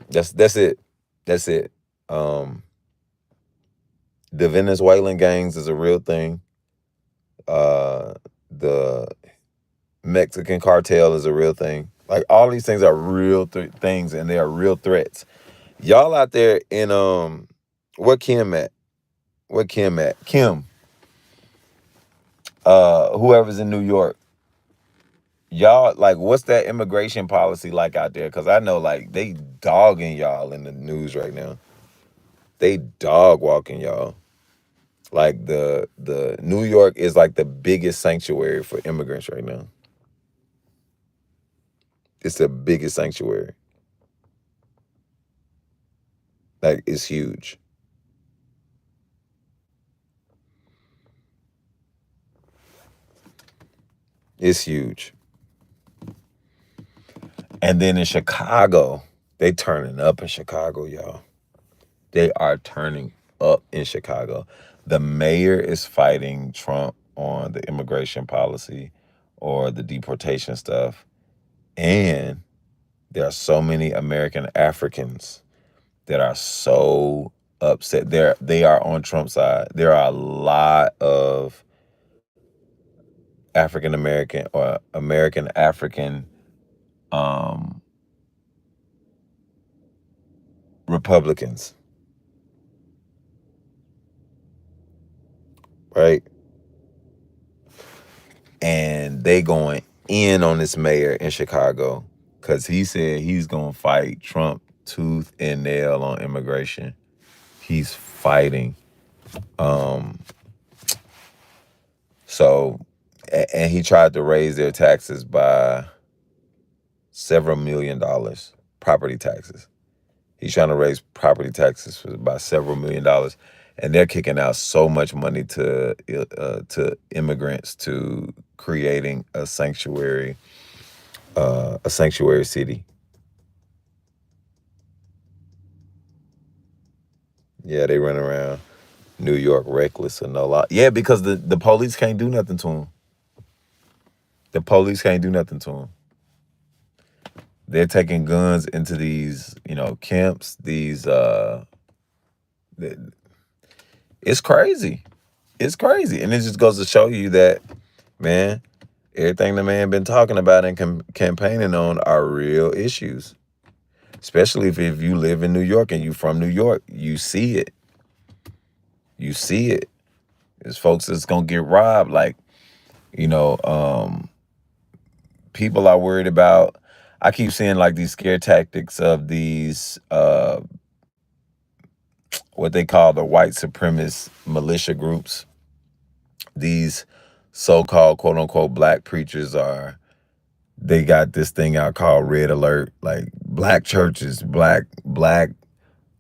That's it. That's it. Um, the Venezuelan gangs is a real thing. The Mexican cartel is a real thing. Like all these things are real things, and they are real threats. Y'all out there in where Kim at? Where Kim at? Kim, whoever's in New York. Y'all, like, what's that immigration policy like out there? Because I know, like, they dogging y'all in the news right now. They dog walking y'all. Like the New York is like the biggest sanctuary for immigrants right now. It's the biggest sanctuary. Like it's huge. It's huge. And then in Chicago, they turning up in Chicago, y'all. They are turning up in Chicago. The mayor is fighting Trump on the immigration policy or the deportation stuff. And there are so many American Africans that are so upset. They are on Trump's side. There are a lot of African American or American African um, Republicans, right? And they going in on this mayor in Chicago because he said he's going to fight Trump tooth and nail on immigration. He's fighting. Um, so, and he tried to raise their taxes by several $1 million, property taxes. He's trying to raise property taxes by several $1 million, and they're kicking out so much money to immigrants to creating a sanctuary city. Yeah, they run around New York reckless and no lot. Yeah, because the police can't do nothing to them. The police can't do nothing to them. They're taking guns into these, camps. It's crazy. It's crazy. And it just goes to show you that, man, everything the man been talking about and campaigning on are real issues. Especially if you live in New York and you from New York, you see it. You see it. There's folks that's gonna get robbed. Like, you know, people are worried about. I keep seeing like these scare tactics of these what they call the white supremacist militia groups. These so-called quote unquote black preachers are, they got this thing out called red alert, like black churches, black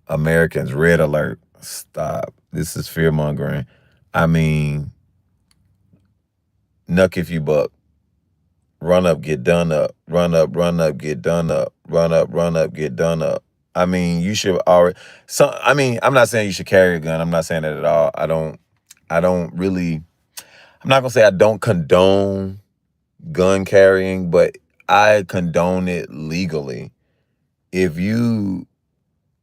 Americans, red alert. Stop. This is fear mongering. I mean, nuck if you buck. Run up, get done up. Run up, get done up. Run up, get done up. I mean, you should already. So, I mean, I'm not saying you should carry a gun. I'm not saying that at all. I don't really. I'm not gonna say I don't condone gun carrying, but I condone it legally. If you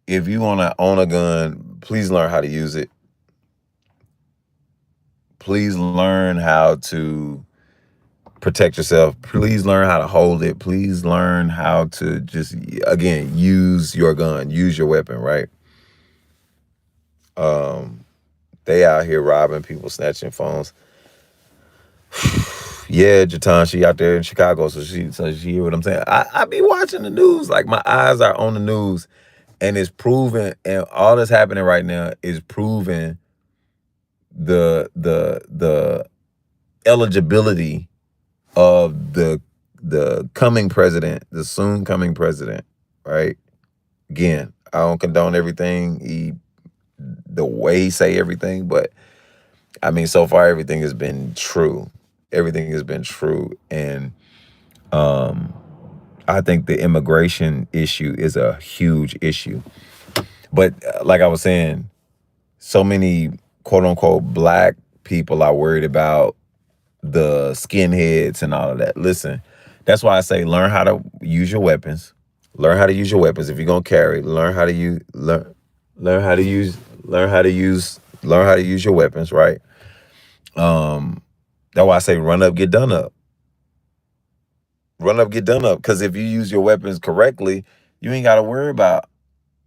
want to own a gun, please learn how to use it. Please learn how to protect yourself. Please learn how to hold it. Please learn how to just, again, use your gun, use your weapon, right? They out here robbing people, snatching phones. Yeah, Jatan, she out there in Chicago, so she hear what I'm saying. I be watching the news, like my eyes are on the news, and it's proven, and all that's happening right now is proving the eligibility of the coming president, the soon coming president, right? Again, I don't condone everything the way he say everything, but I mean, so far everything has been true. Everything has been true, and um, I think the immigration issue is a huge issue. But like I was saying, so many quote unquote black people are worried about the skinheads and all of that. Listen, that's why I say learn how to use your weapons. Learn how to use your weapons. If you're gonna carry, learn how to use learn how to use your weapons, right? Um, that's why I say run up, get done up. Run up, get done up. Because if you use your weapons correctly, you ain't gotta worry about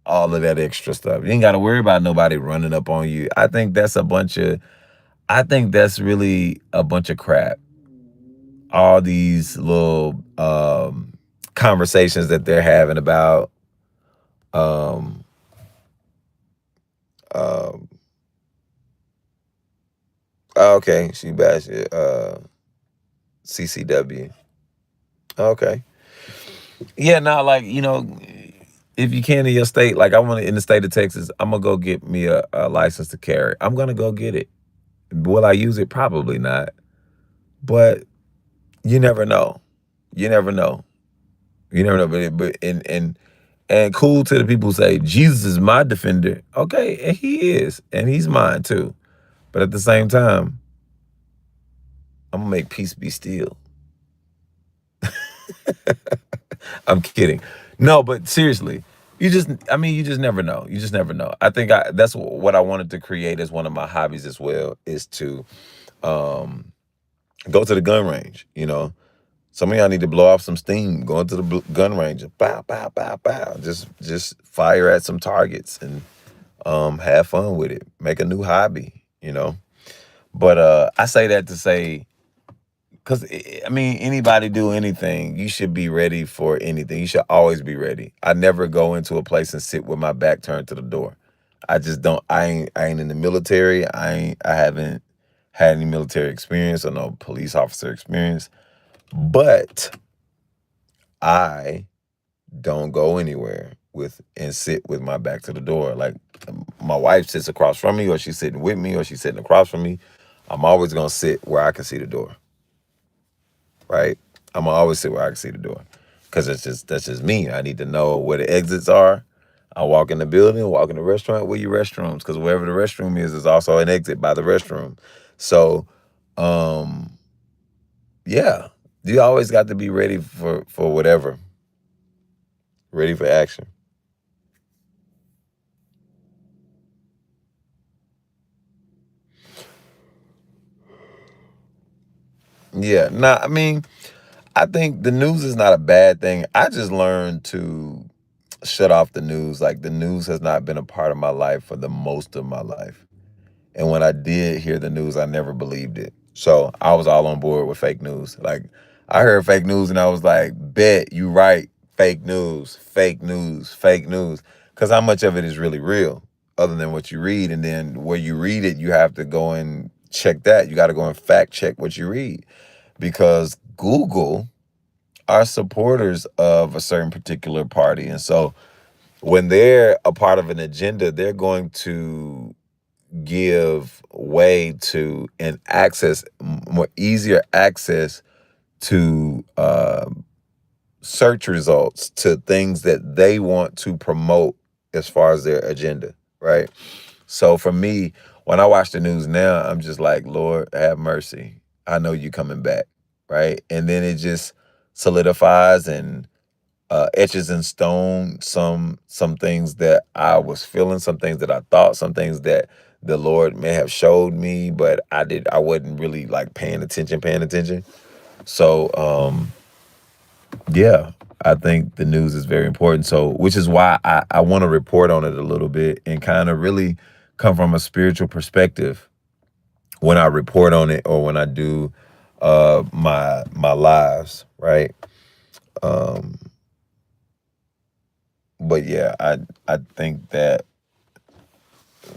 all of that extra stuff. You ain't gotta worry about nobody running up on you. I think that's really a bunch of crap. All these little conversations that they're having about um um okay, she bashed it, CCW. Okay. Yeah, now like, if you can in your state, like I want to in the state of Texas, I'm gonna go get me a license to carry. I'm gonna go get it. Will I use it? Probably not. But you never know. You never know. You never know. But and cool to the people who say Jesus is my defender. Okay, and he is, and he's mine too. But at the same time, I'm gonna make peace be still. I'm kidding. No, but seriously, you just never know. You just never know. I think that's what I wanted to create as one of my hobbies as well, is to um, go to the gun range. Some of y'all need to blow off some steam. Going to the gun range, and pow, pow, pow, pow. Just fire at some targets and have fun with it. Make a new hobby. But I say that to say, because I mean, anybody do anything, you should be ready for anything. You should always be ready. I never go into a place and sit with my back turned to the door. I just don't. I ain't in the military. I haven't had any military experience or no police officer experience. But I don't go anywhere with and sit with my back to the door. Like my wife sits across from me, or she's sitting with me, or she's sitting across from me. I'm always gonna sit where I can see the door. Right? I'm gonna always sit where I can see the door, because that's just me. I need to know where the exits are. I walk in the building, walk in the restaurant, where your restrooms, because wherever the restroom is also an exit by the restroom. So, um, yeah, you always got to be ready for whatever, ready for action. Yeah. Nah, I mean, I think the news is not a bad thing. I just learned to shut off the news. Like the news has not been a part of my life for the most of my life. And when I did hear the news, I never believed it. So I was all on board with fake news. Like I heard fake news and I was like, bet you right. Fake news, fake news, fake news. Because how much of it is really real other than what you read? And then where you read it, you have to go and check that. You got to go and fact check what you read because Google are supporters of a certain particular party. And so when they're a part of an agenda, they're going to give way to and access more easier access to search results to things that they want to promote as far as their agenda, right? So for me, when I watch the news now, I'm just like, Lord, have mercy. I know you coming back, right? And then it just solidifies and etches in stone some things that I was feeling, some things that I thought, some things that the Lord may have showed me, but I wasn't really like paying attention. So yeah, I think the news is very important. So which is why I want to report on it a little bit and kind of really come from a spiritual perspective when I report on it or when I do my lives, right? Um but yeah, I think that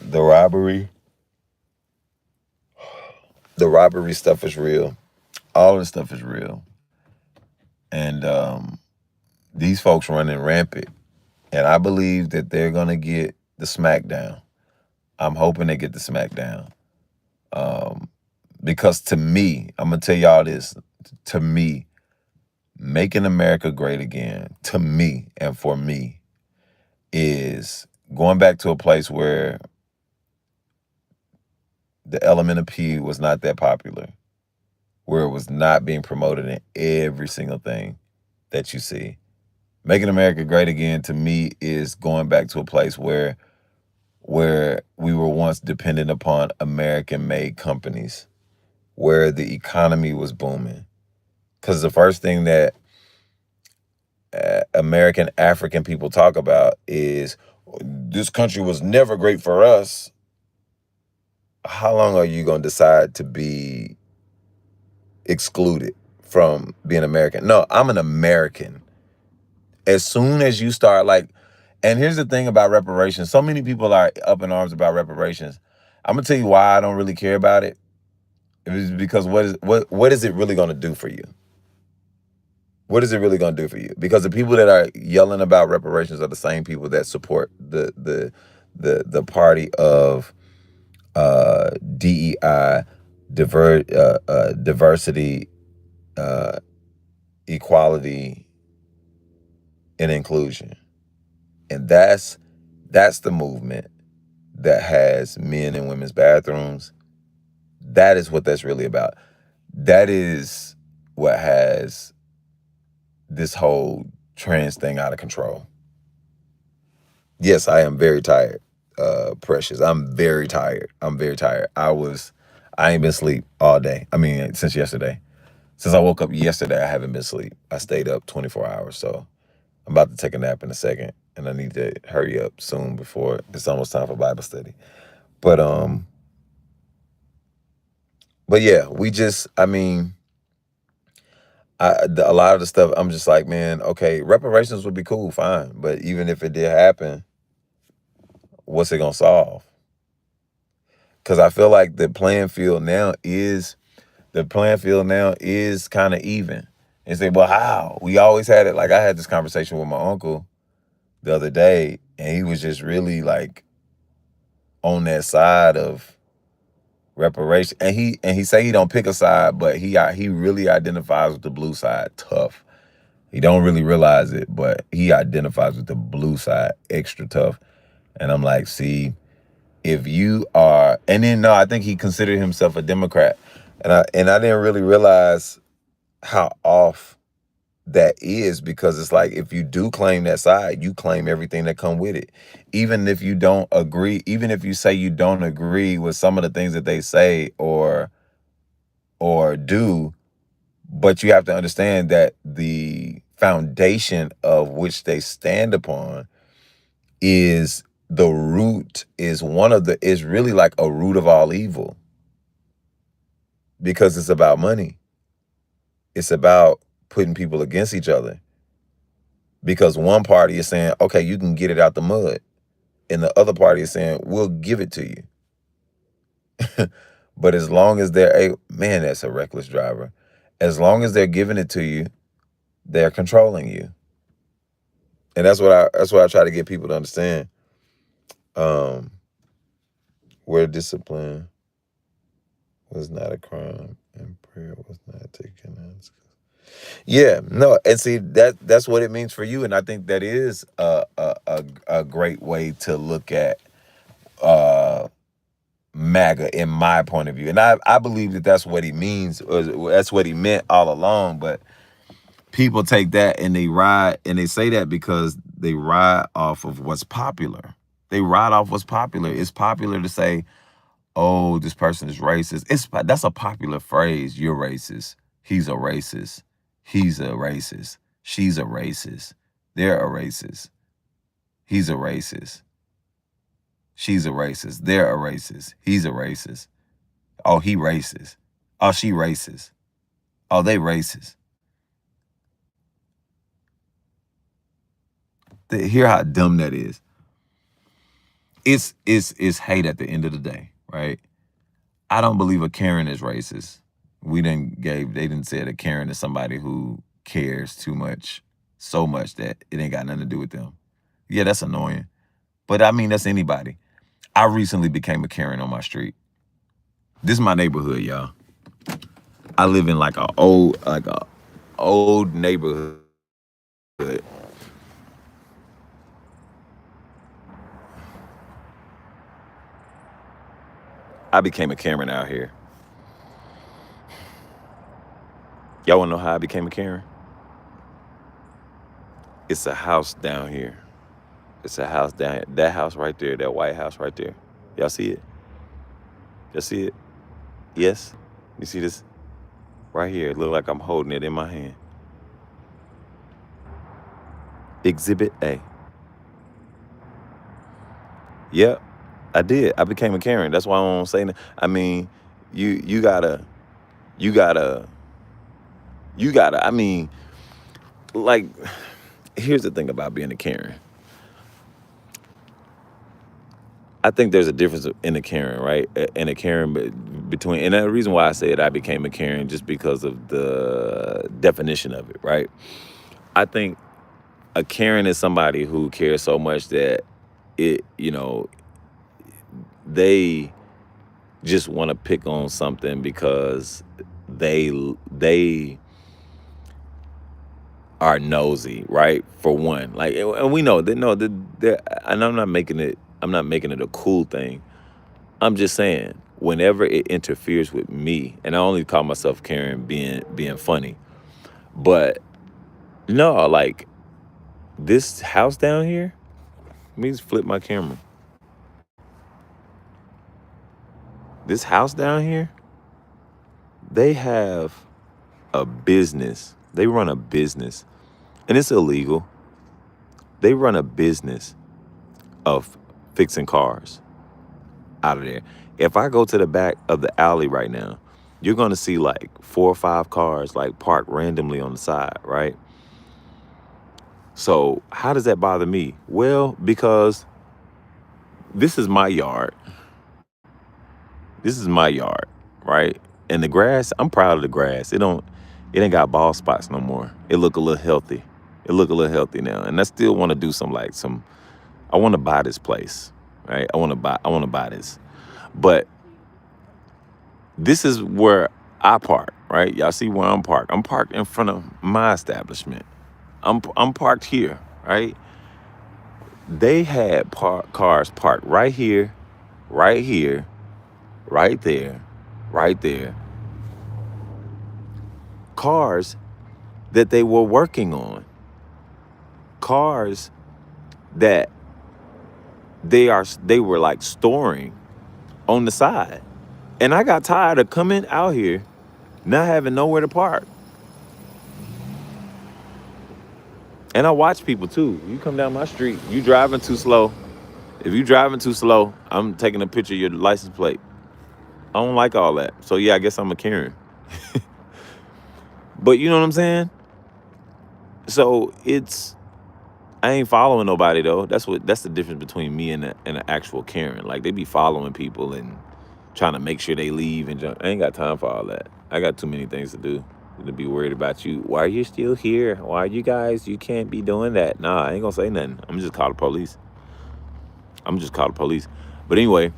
the robbery, the robbery stuff is real. All this stuff is real. And these folks running rampant. And I believe that they're gonna get the smackdown. I'm hoping they get the smackdown. Um, because to me, I'm gonna tell y'all this, to me, making America great again, to me and for me, is going back to a place where the element of P was not that popular, where it was not being promoted in every single thing that you see. Making America great again to me is going back to a place where we were once dependent upon American made companies, where the economy was booming. Because the first thing that American African people talk about is this country was never great for us. How long are you going to decide to be excluded from being American? No, I'm an American. As soon as you start like, and here's the thing about reparations. So many people are up in arms about reparations. I'm gonna tell you why I don't really care about it. It's because what is it really gonna do for you? What is it really gonna do for you? Because the people that are yelling about reparations are the same people that support the party of DEI, diversity, uh, equality, and inclusion. And that's the movement that has men and women's bathrooms. That is what that's really about. That is what has this whole trans thing out of control. Yes, I am very tired, Precious. I'm very tired. I'm very tired. I ain't been asleep all day. I mean, since yesterday. Since I woke up yesterday, I haven't been asleep. I stayed up 24 hours. So I'm about to take a nap in a second. And I need to hurry up soon before it's almost time for Bible study. But yeah, we just, I mean, a lot of the stuff, I'm just like, man, okay, reparations would be cool, fine. But even if it did happen, what's it gonna solve? Because I feel like the playing field now is kind of even. And say, well, how? We always had it. Like I had this conversation with my uncle the other day, and he was just really like on that side of reparation. And he say he don't pick a side, but he really identifies with the blue side tough. He don't really realize it, but he identifies with the blue side extra tough. And I'm like, see, if you are, and then no, I think he considered himself a Democrat, and I didn't really realize how off that is because it's like if you do claim that side, you claim everything that come with it, even if you don't agree, even if you say you don't agree with some of the things that they say or do. But you have to understand that the foundation of which they stand upon is the root, is really like a root of all evil, because it's about money. It's about putting people against each other, because one party is saying, okay, you can get it out the mud, and the other party is saying, we'll give it to you. But as long as they're man, that's a reckless driver. As long as they're giving it to you, they're controlling you. And that's what I try to get people to understand. Um, where discipline was not a crime and prayer was not taken as. Yeah, no, and see that's what it means for you, and I think that is a great way to look at uh MAGA in my point of view, and I believe that that's what he means, or that's what he meant all along. But people take that and they say that because they ride off of what's popular. They ride off what's popular. It's popular to say, "Oh, this person is racist." That's a popular phrase. You're racist. He's a racist. He's a racist. She's a racist. They're a racist. He's a racist. She's a racist. They're a racist. He's a racist. Oh, he racist. Oh, she racist. Oh, they racist. Hear how dumb that is. It's hate at the end of the day, right? I don't believe a Karen is racist. They didn't say that Karen is somebody who cares too much, so much that it ain't got nothing to do with them. Yeah, that's annoying. But I mean, that's anybody. I recently became a Karen on my street. This is my neighborhood, y'all. I live in like a old neighborhood. I became a Karen out here. Y'all wanna know how I became a Karen? It's a house down here. It's a house down here. That house right there, that white house right there. Y'all see it? Y'all see it? Yes? You see this? Right here. It look like I'm holding it in my hand. Exhibit A. Yep, I did. I became a Karen. That's why I don't say that. I mean, you gotta, you gotta, you gotta. I mean, like, here's the thing about being a Karen. I think there's a difference in a Karen, right? And a Karen between, and the reason why I said I became a Karen just because of the definition of it, right? I think a Karen is somebody who cares so much that they just want to pick on something because they are nosy, right? For one, like, and we know that, no, and I'm not making it a cool thing. I'm just saying, whenever it interferes with me, and I only call myself Karen being funny, but no, like this house down here. Let me just flip my camera. This house down here, they have a business. They run a business, and it's illegal. They run a business of fixing cars out of there. If I go to the back of the alley right now, you're going to see like 4 or 5 cars like parked randomly on the side, right? So how does that bother me? Well, because this is my yard. This is my yard, right? And the grass, I'm proud of the grass. It ain't got bald spots no more. It look a little healthy. It look a little healthy now. And I still want to do I want to buy this place, right? I want to buy this. But this is where I park, right? Y'all see where I'm parked. I'm parked in front of my establishment. I'm parked here, right? They had cars parked right here, right here, right there, right there. Cars that they were working on. Cars that they were like storing on the side. And I got tired of coming out here not having nowhere to park. And I watch people too. You come down my street, you driving too slow. If you driving too slow, I'm taking a picture of your license plate. I don't like all that. So yeah, I guess I'm a Karen. But you know what I'm saying? So I ain't following nobody though. That's the difference between me and an actual Karen. Like they be following people and trying to make sure they leave and jump. I ain't got time for all that. I got too many things to do to be worried about you. Why are you still here? Why are you guys? You can't be doing that. Nah, I ain't gonna say nothing. I'm just call the police. But anyway,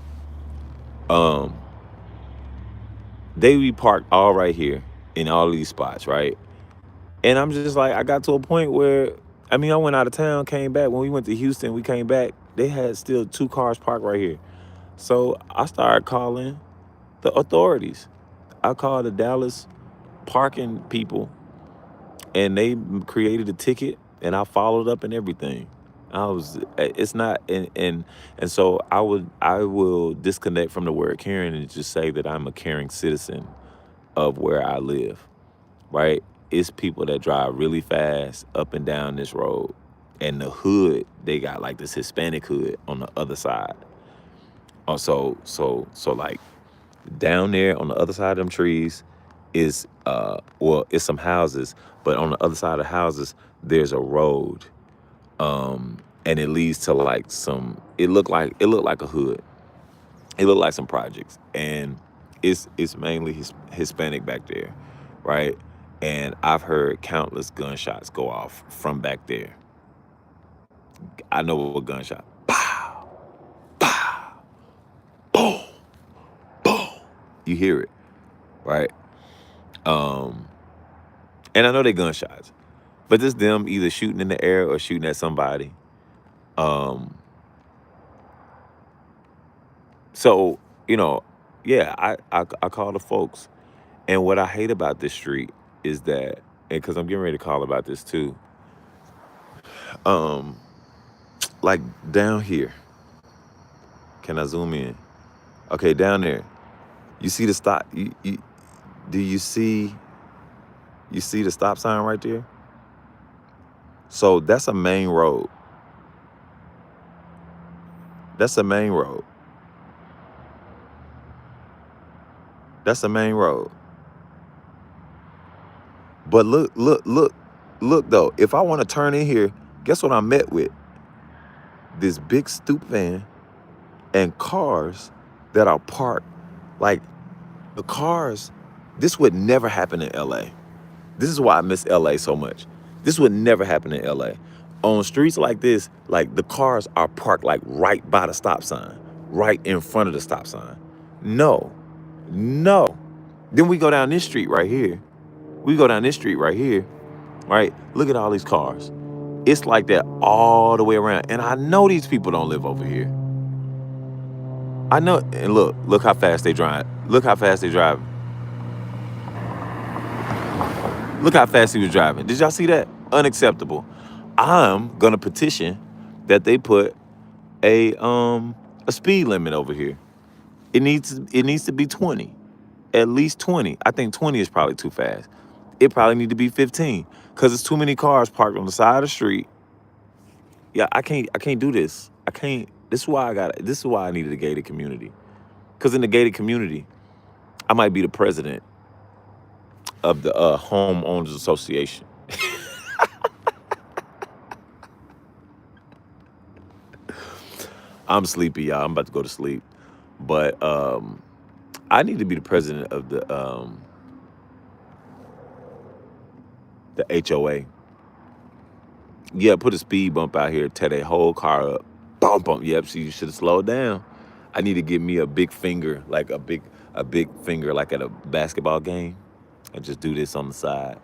um, they be parked all right here in all these spots, right? And I'm just like, I got to a point where, I mean, I went out of town, came back. When we went to Houston, we came back. They had still 2 cars parked right here. So I started calling the authorities. I called the Dallas parking people, and they created a ticket, and I followed up and everything. It's not, and so I will disconnect from the word caring and just say that I'm a caring citizen of where I live, right? It's people that drive really fast up and down this road, and the hood, they got like this Hispanic hood on the other side. Oh, so like down there on the other side of them trees is well, it's some houses, but on the other side of the houses there's a road, and it leads to like it looked like a hood. It looked like some projects, and it's mainly Hispanic back there, right? And I've heard countless gunshots go off from back there. I know what gunshot. Pow, pow, boom, boom. You hear it, right? Um, and I know they gunshots, but it's them either shooting in the air or shooting at somebody. Um, so you know, yeah, I call the folks. And what I hate about this street is that, and because I'm getting ready to call about this too, um, like down here, can I zoom in? Okay, down there, you see the stop. Do you see the stop sign right there? So that's a main road. That's a main road. That's a main road. But look though. If I want to turn in here, guess what I'm met with? This big stoop van and cars that are parked. Like the cars, this would never happen in LA. This is why I miss LA so much. This would never happen in LA. On streets like this, like the cars are parked like right by the stop sign, right in front of the stop sign. No, no. Then we go down this street right here. We go down this street right here, right? Look at all these cars. It's like that all the way around. And I know these people don't live over here. I know, and look how fast they drive. Look how fast they drive. Look how fast he was driving. Did y'all see that? Unacceptable. I'm gonna petition that they put a speed limit over here. It needs to be 20. At least 20. I think 20 is probably too fast. It probably need to be 15 because there's too many cars parked on the side of the street. Yeah, I can't do this. I can't. This is why I needed a gated community. Because in the gated community, I might be the president of the homeowners association. I'm sleepy, y'all. I'm about to go to sleep. But I need to be the president of the HOA. Yeah, put a speed bump out here, tear that whole car up. Bump, bump. Yep, see, you should have slowed down. I need to give me a big finger, like a big finger, like at a basketball game, and just do this on the side.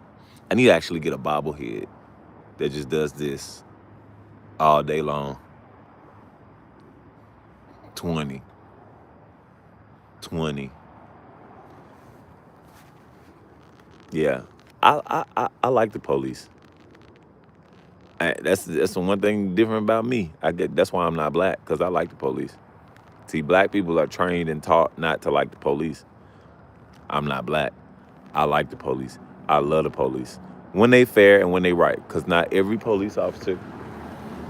I need to actually get a bobblehead that just does this all day long. 20. 20. Yeah. I like the police. That's the one thing different about me. That's why I'm not black, because I like the police. See, black people are trained and taught not to like the police. I'm not black. I like the police. I love the police. when they fair and when they right. Because not every police officer,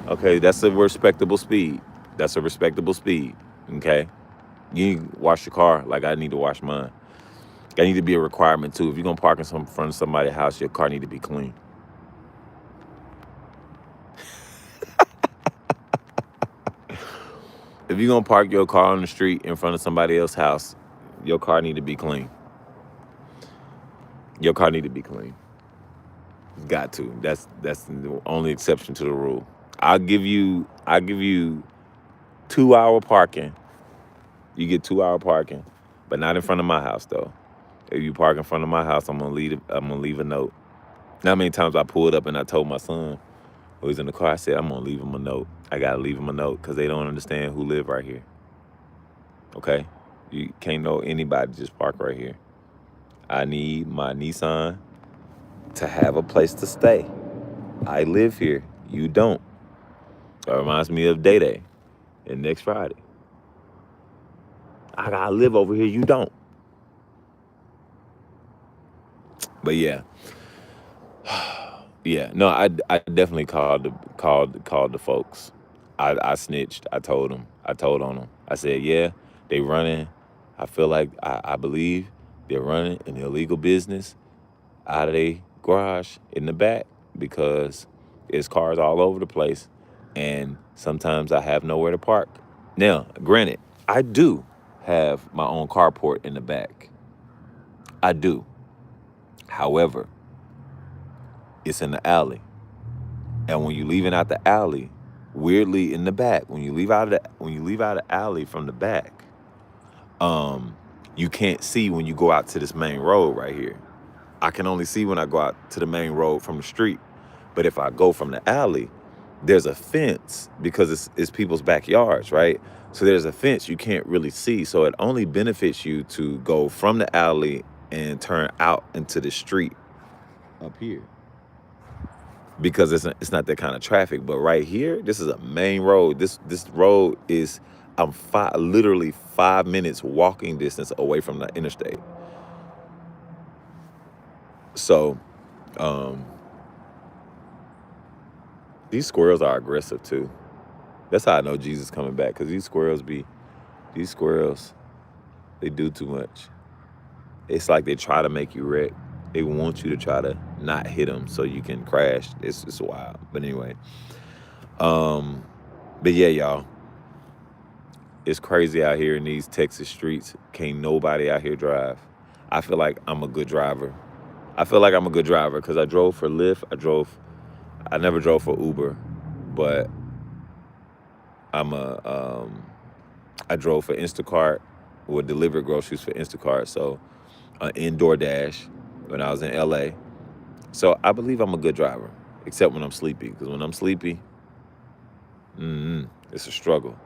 okay, that's a respectable speed. That's a respectable speed. Okay. You need to wash your car like I need to wash mine. That need to be a requirement too. If you're gonna park in front of somebody's house, your car need to be clean. If you're gonna park your car on the street in front of somebody else's house, your car need to be clean. Your car need to be clean. Got to. That's the only exception to the rule. I'll give you 2 hour parking. You get 2 hour parking, but not in front of my house though. If you park in front of my house, I'm gonna leave a note. Now how many times I pulled up and I told my son who was in the car, I said, I'm gonna leave him a note. I gotta leave him a note because they don't understand who live right here. Okay? You can't know anybody just park right here. I need my Nissan to have a place to stay. I live here. You don't. That reminds me of Day Day and next Friday. I gotta live over here. You don't. But yeah. Yeah, no, I definitely called the folks. I snitched. I told on them. I said, yeah, they running. I feel like I believe they're running an illegal business out of their garage in the back because there's cars all over the place, and sometimes I have nowhere to park. Now, granted, I do have my own carport in the back. I do. However, it's in the alley. And when you leaving out the alley, weirdly in the back, when you leave out of the alley from the back, you can't see when you go out to this main road right here. I can only see when I go out to the main road from the street. But if I go from the alley, there's a fence because it's people's backyards, right? So there's a fence you can't really see. So it only benefits you to go from the alley and turn out into the street up here, because it's not that kind of traffic. But right here, this is a main road. This road is literally 5 minutes walking distance away from the interstate. So these squirrels are aggressive too. That's how I know Jesus coming back, because these squirrels, they do too much. It's like they try to make you wreck. They want you to try to not hit them so you can crash. It's wild. But anyway, but yeah, y'all, it's crazy out here in these Texas streets. Can't nobody out here drive. I feel like I'm a good driver. Because I drove for Lyft. I never drove for Uber, but I drove for Instacart, or delivered groceries for Instacart. So in DoorDash when I was in LA. So I believe I'm a good driver, except when I'm sleepy. Because when I'm sleepy, it's a struggle.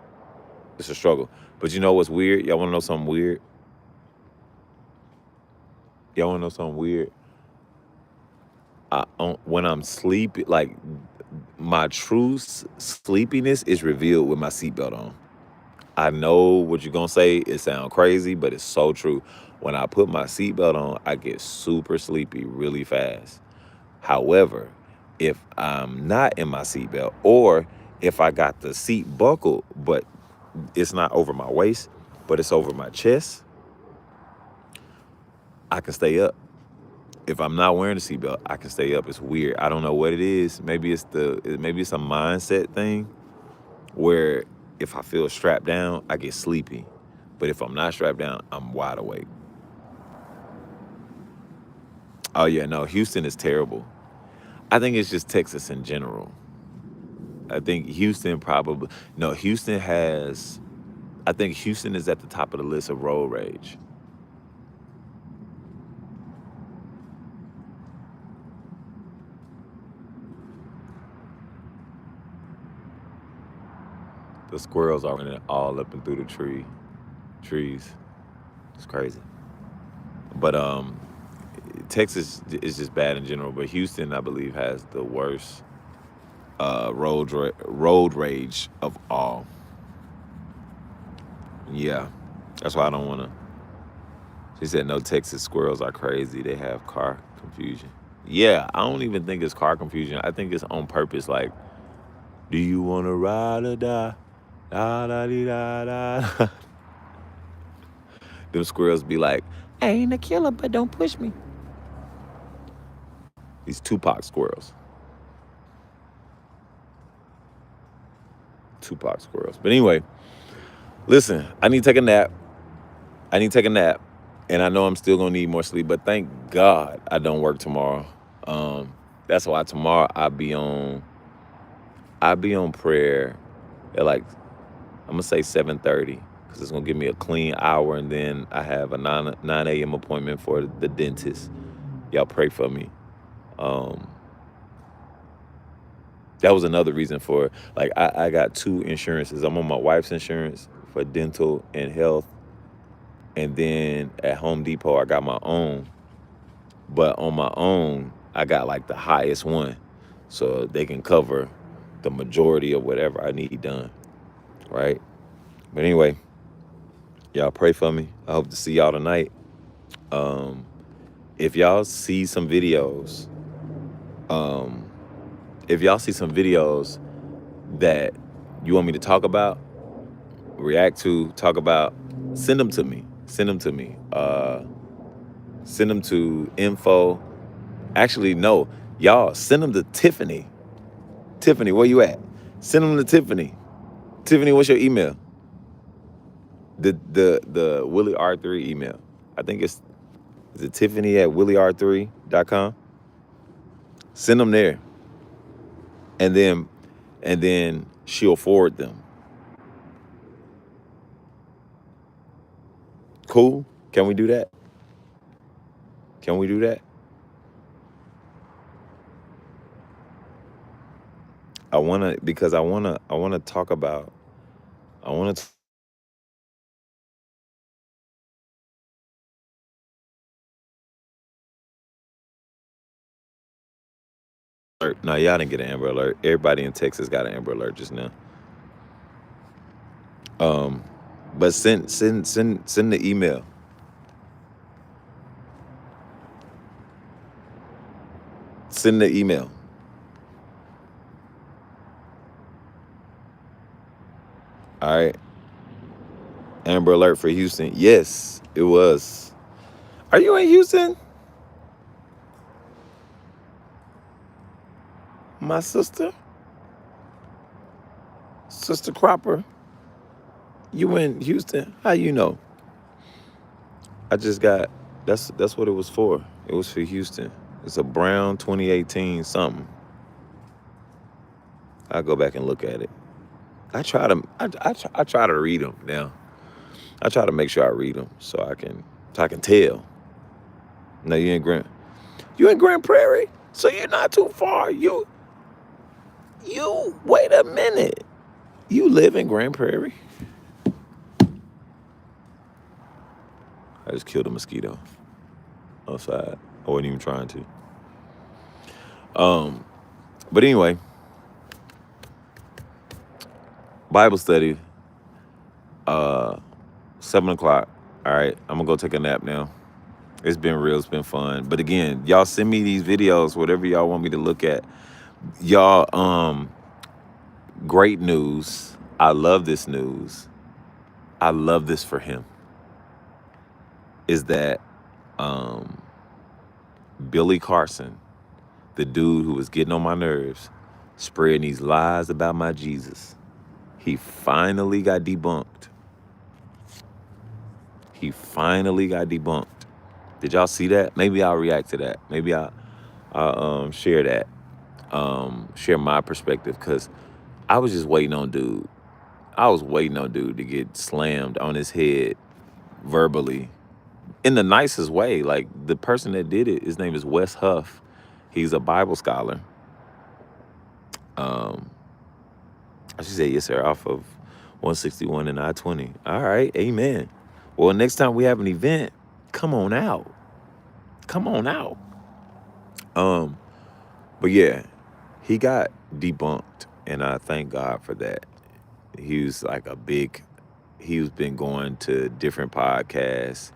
It's a struggle. But you know what's weird? Y'all want to know something weird? When I'm sleepy, like, my true sleepiness is revealed with my seatbelt on. I know what you're gonna say. It sounds crazy, but it's so true. When I put my seatbelt on, I get super sleepy really fast. However, if I'm not in my seatbelt, or if I got the seat buckled, but it's not over my waist, but it's over my chest, I can stay up. If I'm not wearing a seatbelt, I can stay up. It's weird. I don't know what it is. Maybe it's a mindset thing where if I feel strapped down, I get sleepy. But if I'm not strapped down, I'm wide awake. Oh yeah, no, Houston is terrible. I think it's just Texas in general. I think Houston probably no, Houston has I think Houston is at the top of the list of road rage. The squirrels are running all up and through the trees. It's crazy. But Texas is just bad in general. But Houston, I believe, has the worst road rage of all. Yeah, that's why I don't want to. She said no, Texas squirrels are crazy. They have car confusion. Yeah, I don't even think it's car confusion. I think it's on purpose. Like, do you want to ride or die? Da da dee da da. Them squirrels be like, I ain't a killer, but don't push me. These Tupac squirrels. Tupac squirrels. But anyway, listen, I need to take a nap. I need to take a nap. And I know I'm still gonna need more sleep, but thank God I don't work tomorrow. That's why tomorrow I'll be on prayer at like, I'm gonna say 7:30, because it's gonna give me a clean hour, and then I have a 9 a.m. appointment for the dentist. Y'all pray for me. Um, that was another reason for, like, I got two insurances. I'm on my wife's insurance for dental and health, and then at Home Depot I got my own. But on my own, I got like the highest one, so they can cover the majority of whatever I need done, right? But anyway, y'all pray for me. I hope to see y'all tonight. Um, if y'all see some videos, um, if y'all see some videos that you want me to talk about, react to, talk about, send them to me. Send them to me. Send them to info. Actually, no, y'all send them to Tiffany. Tiffany, where you at? Send them to Tiffany. Tiffany, what's your email? The Willie R3 email. I think is it Tiffany at WillieR3.com? Send them there. And then she'll forward them. Cool? Can we do that? Can we do that? I wanna talk about I wanna t- no, y'all didn't get an Amber Alert. Everybody in Texas got an Amber Alert just now. Um, but send the email. Send the email. All right. Amber Alert for Houston. Yes, it was. Are you in Houston? My sister? Sister Cropper? You in Houston? How you know? I just got that's what it was for. It was for Houston. It's a brown 2018 something. I'll go back and look at it. I try to read them now. I try to make sure I read them so I can tell. No, you in Grand Prairie, so you're not too far. You wait a minute. You live in Grand Prairie? I just killed a mosquito outside. I wasn't even trying to. Um, but anyway, Bible study, uh, 7 o'clock. All right, I'm gonna go take a nap now. It's been real. It's been fun. But again, y'all send me these videos, whatever y'all want me to look at. Y'all, great news. I love this news. I love this for him. Is that um, Billy Carson, the dude who was getting on my nerves, spreading these lies about my Jesus. He finally got debunked. He finally got debunked. Did y'all see that? Maybe I'll react to that. Maybe I'll share that. Share my perspective, because I was just waiting on dude. I was waiting on dude to get slammed on his head verbally in the nicest way. Like, the person that did it, his name is Wes Huff. He's a Bible scholar. Um, I should say, yes, sir, off of 161 and I-20. All right, amen. Well, next time we have an event, come on out. Come on out. Um, but yeah, he got debunked, and I thank God for that. He was like he's been going to different podcasts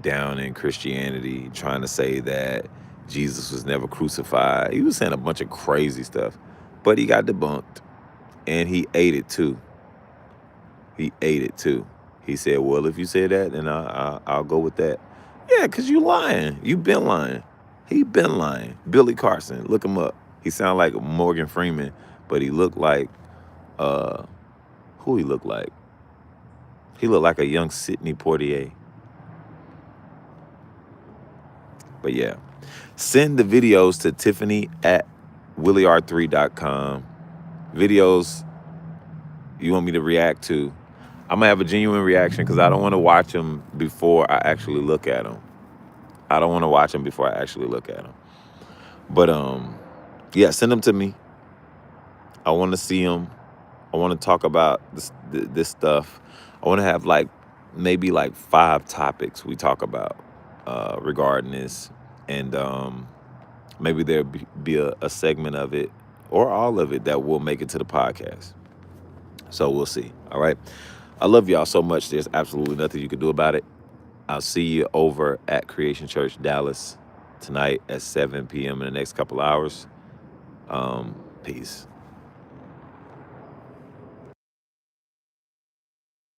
down in Christianity, trying to say that Jesus was never crucified. He was saying a bunch of crazy stuff, but he got debunked, and he ate it too. He ate it too. He said, well, if you say that, then I'll go with that. Yeah, because you lying. You been lying. He been lying. Billy Carson, look him up. He sound like Morgan Freeman, but he looked like, who he looked like? He looked like a young Sidney Poitier. But yeah, send the videos to Tiffany at WillieR3.com. Videos you want me to react to. I'm gonna have a genuine reaction because I don't want to watch them before I actually look at them. I don't want to watch them before I actually look at them. But yeah, send them to me. I want to see them. I want to talk about this stuff. I want to have maybe 5 topics we talk about regarding this, and maybe there'll be a segment of it or all of it that will make it to the podcast. So we'll see. All right. I love y'all so much. There's absolutely nothing you can do about it. I'll see you over at Creation Church Dallas tonight at 7 p.m. in the next couple hours. Peace.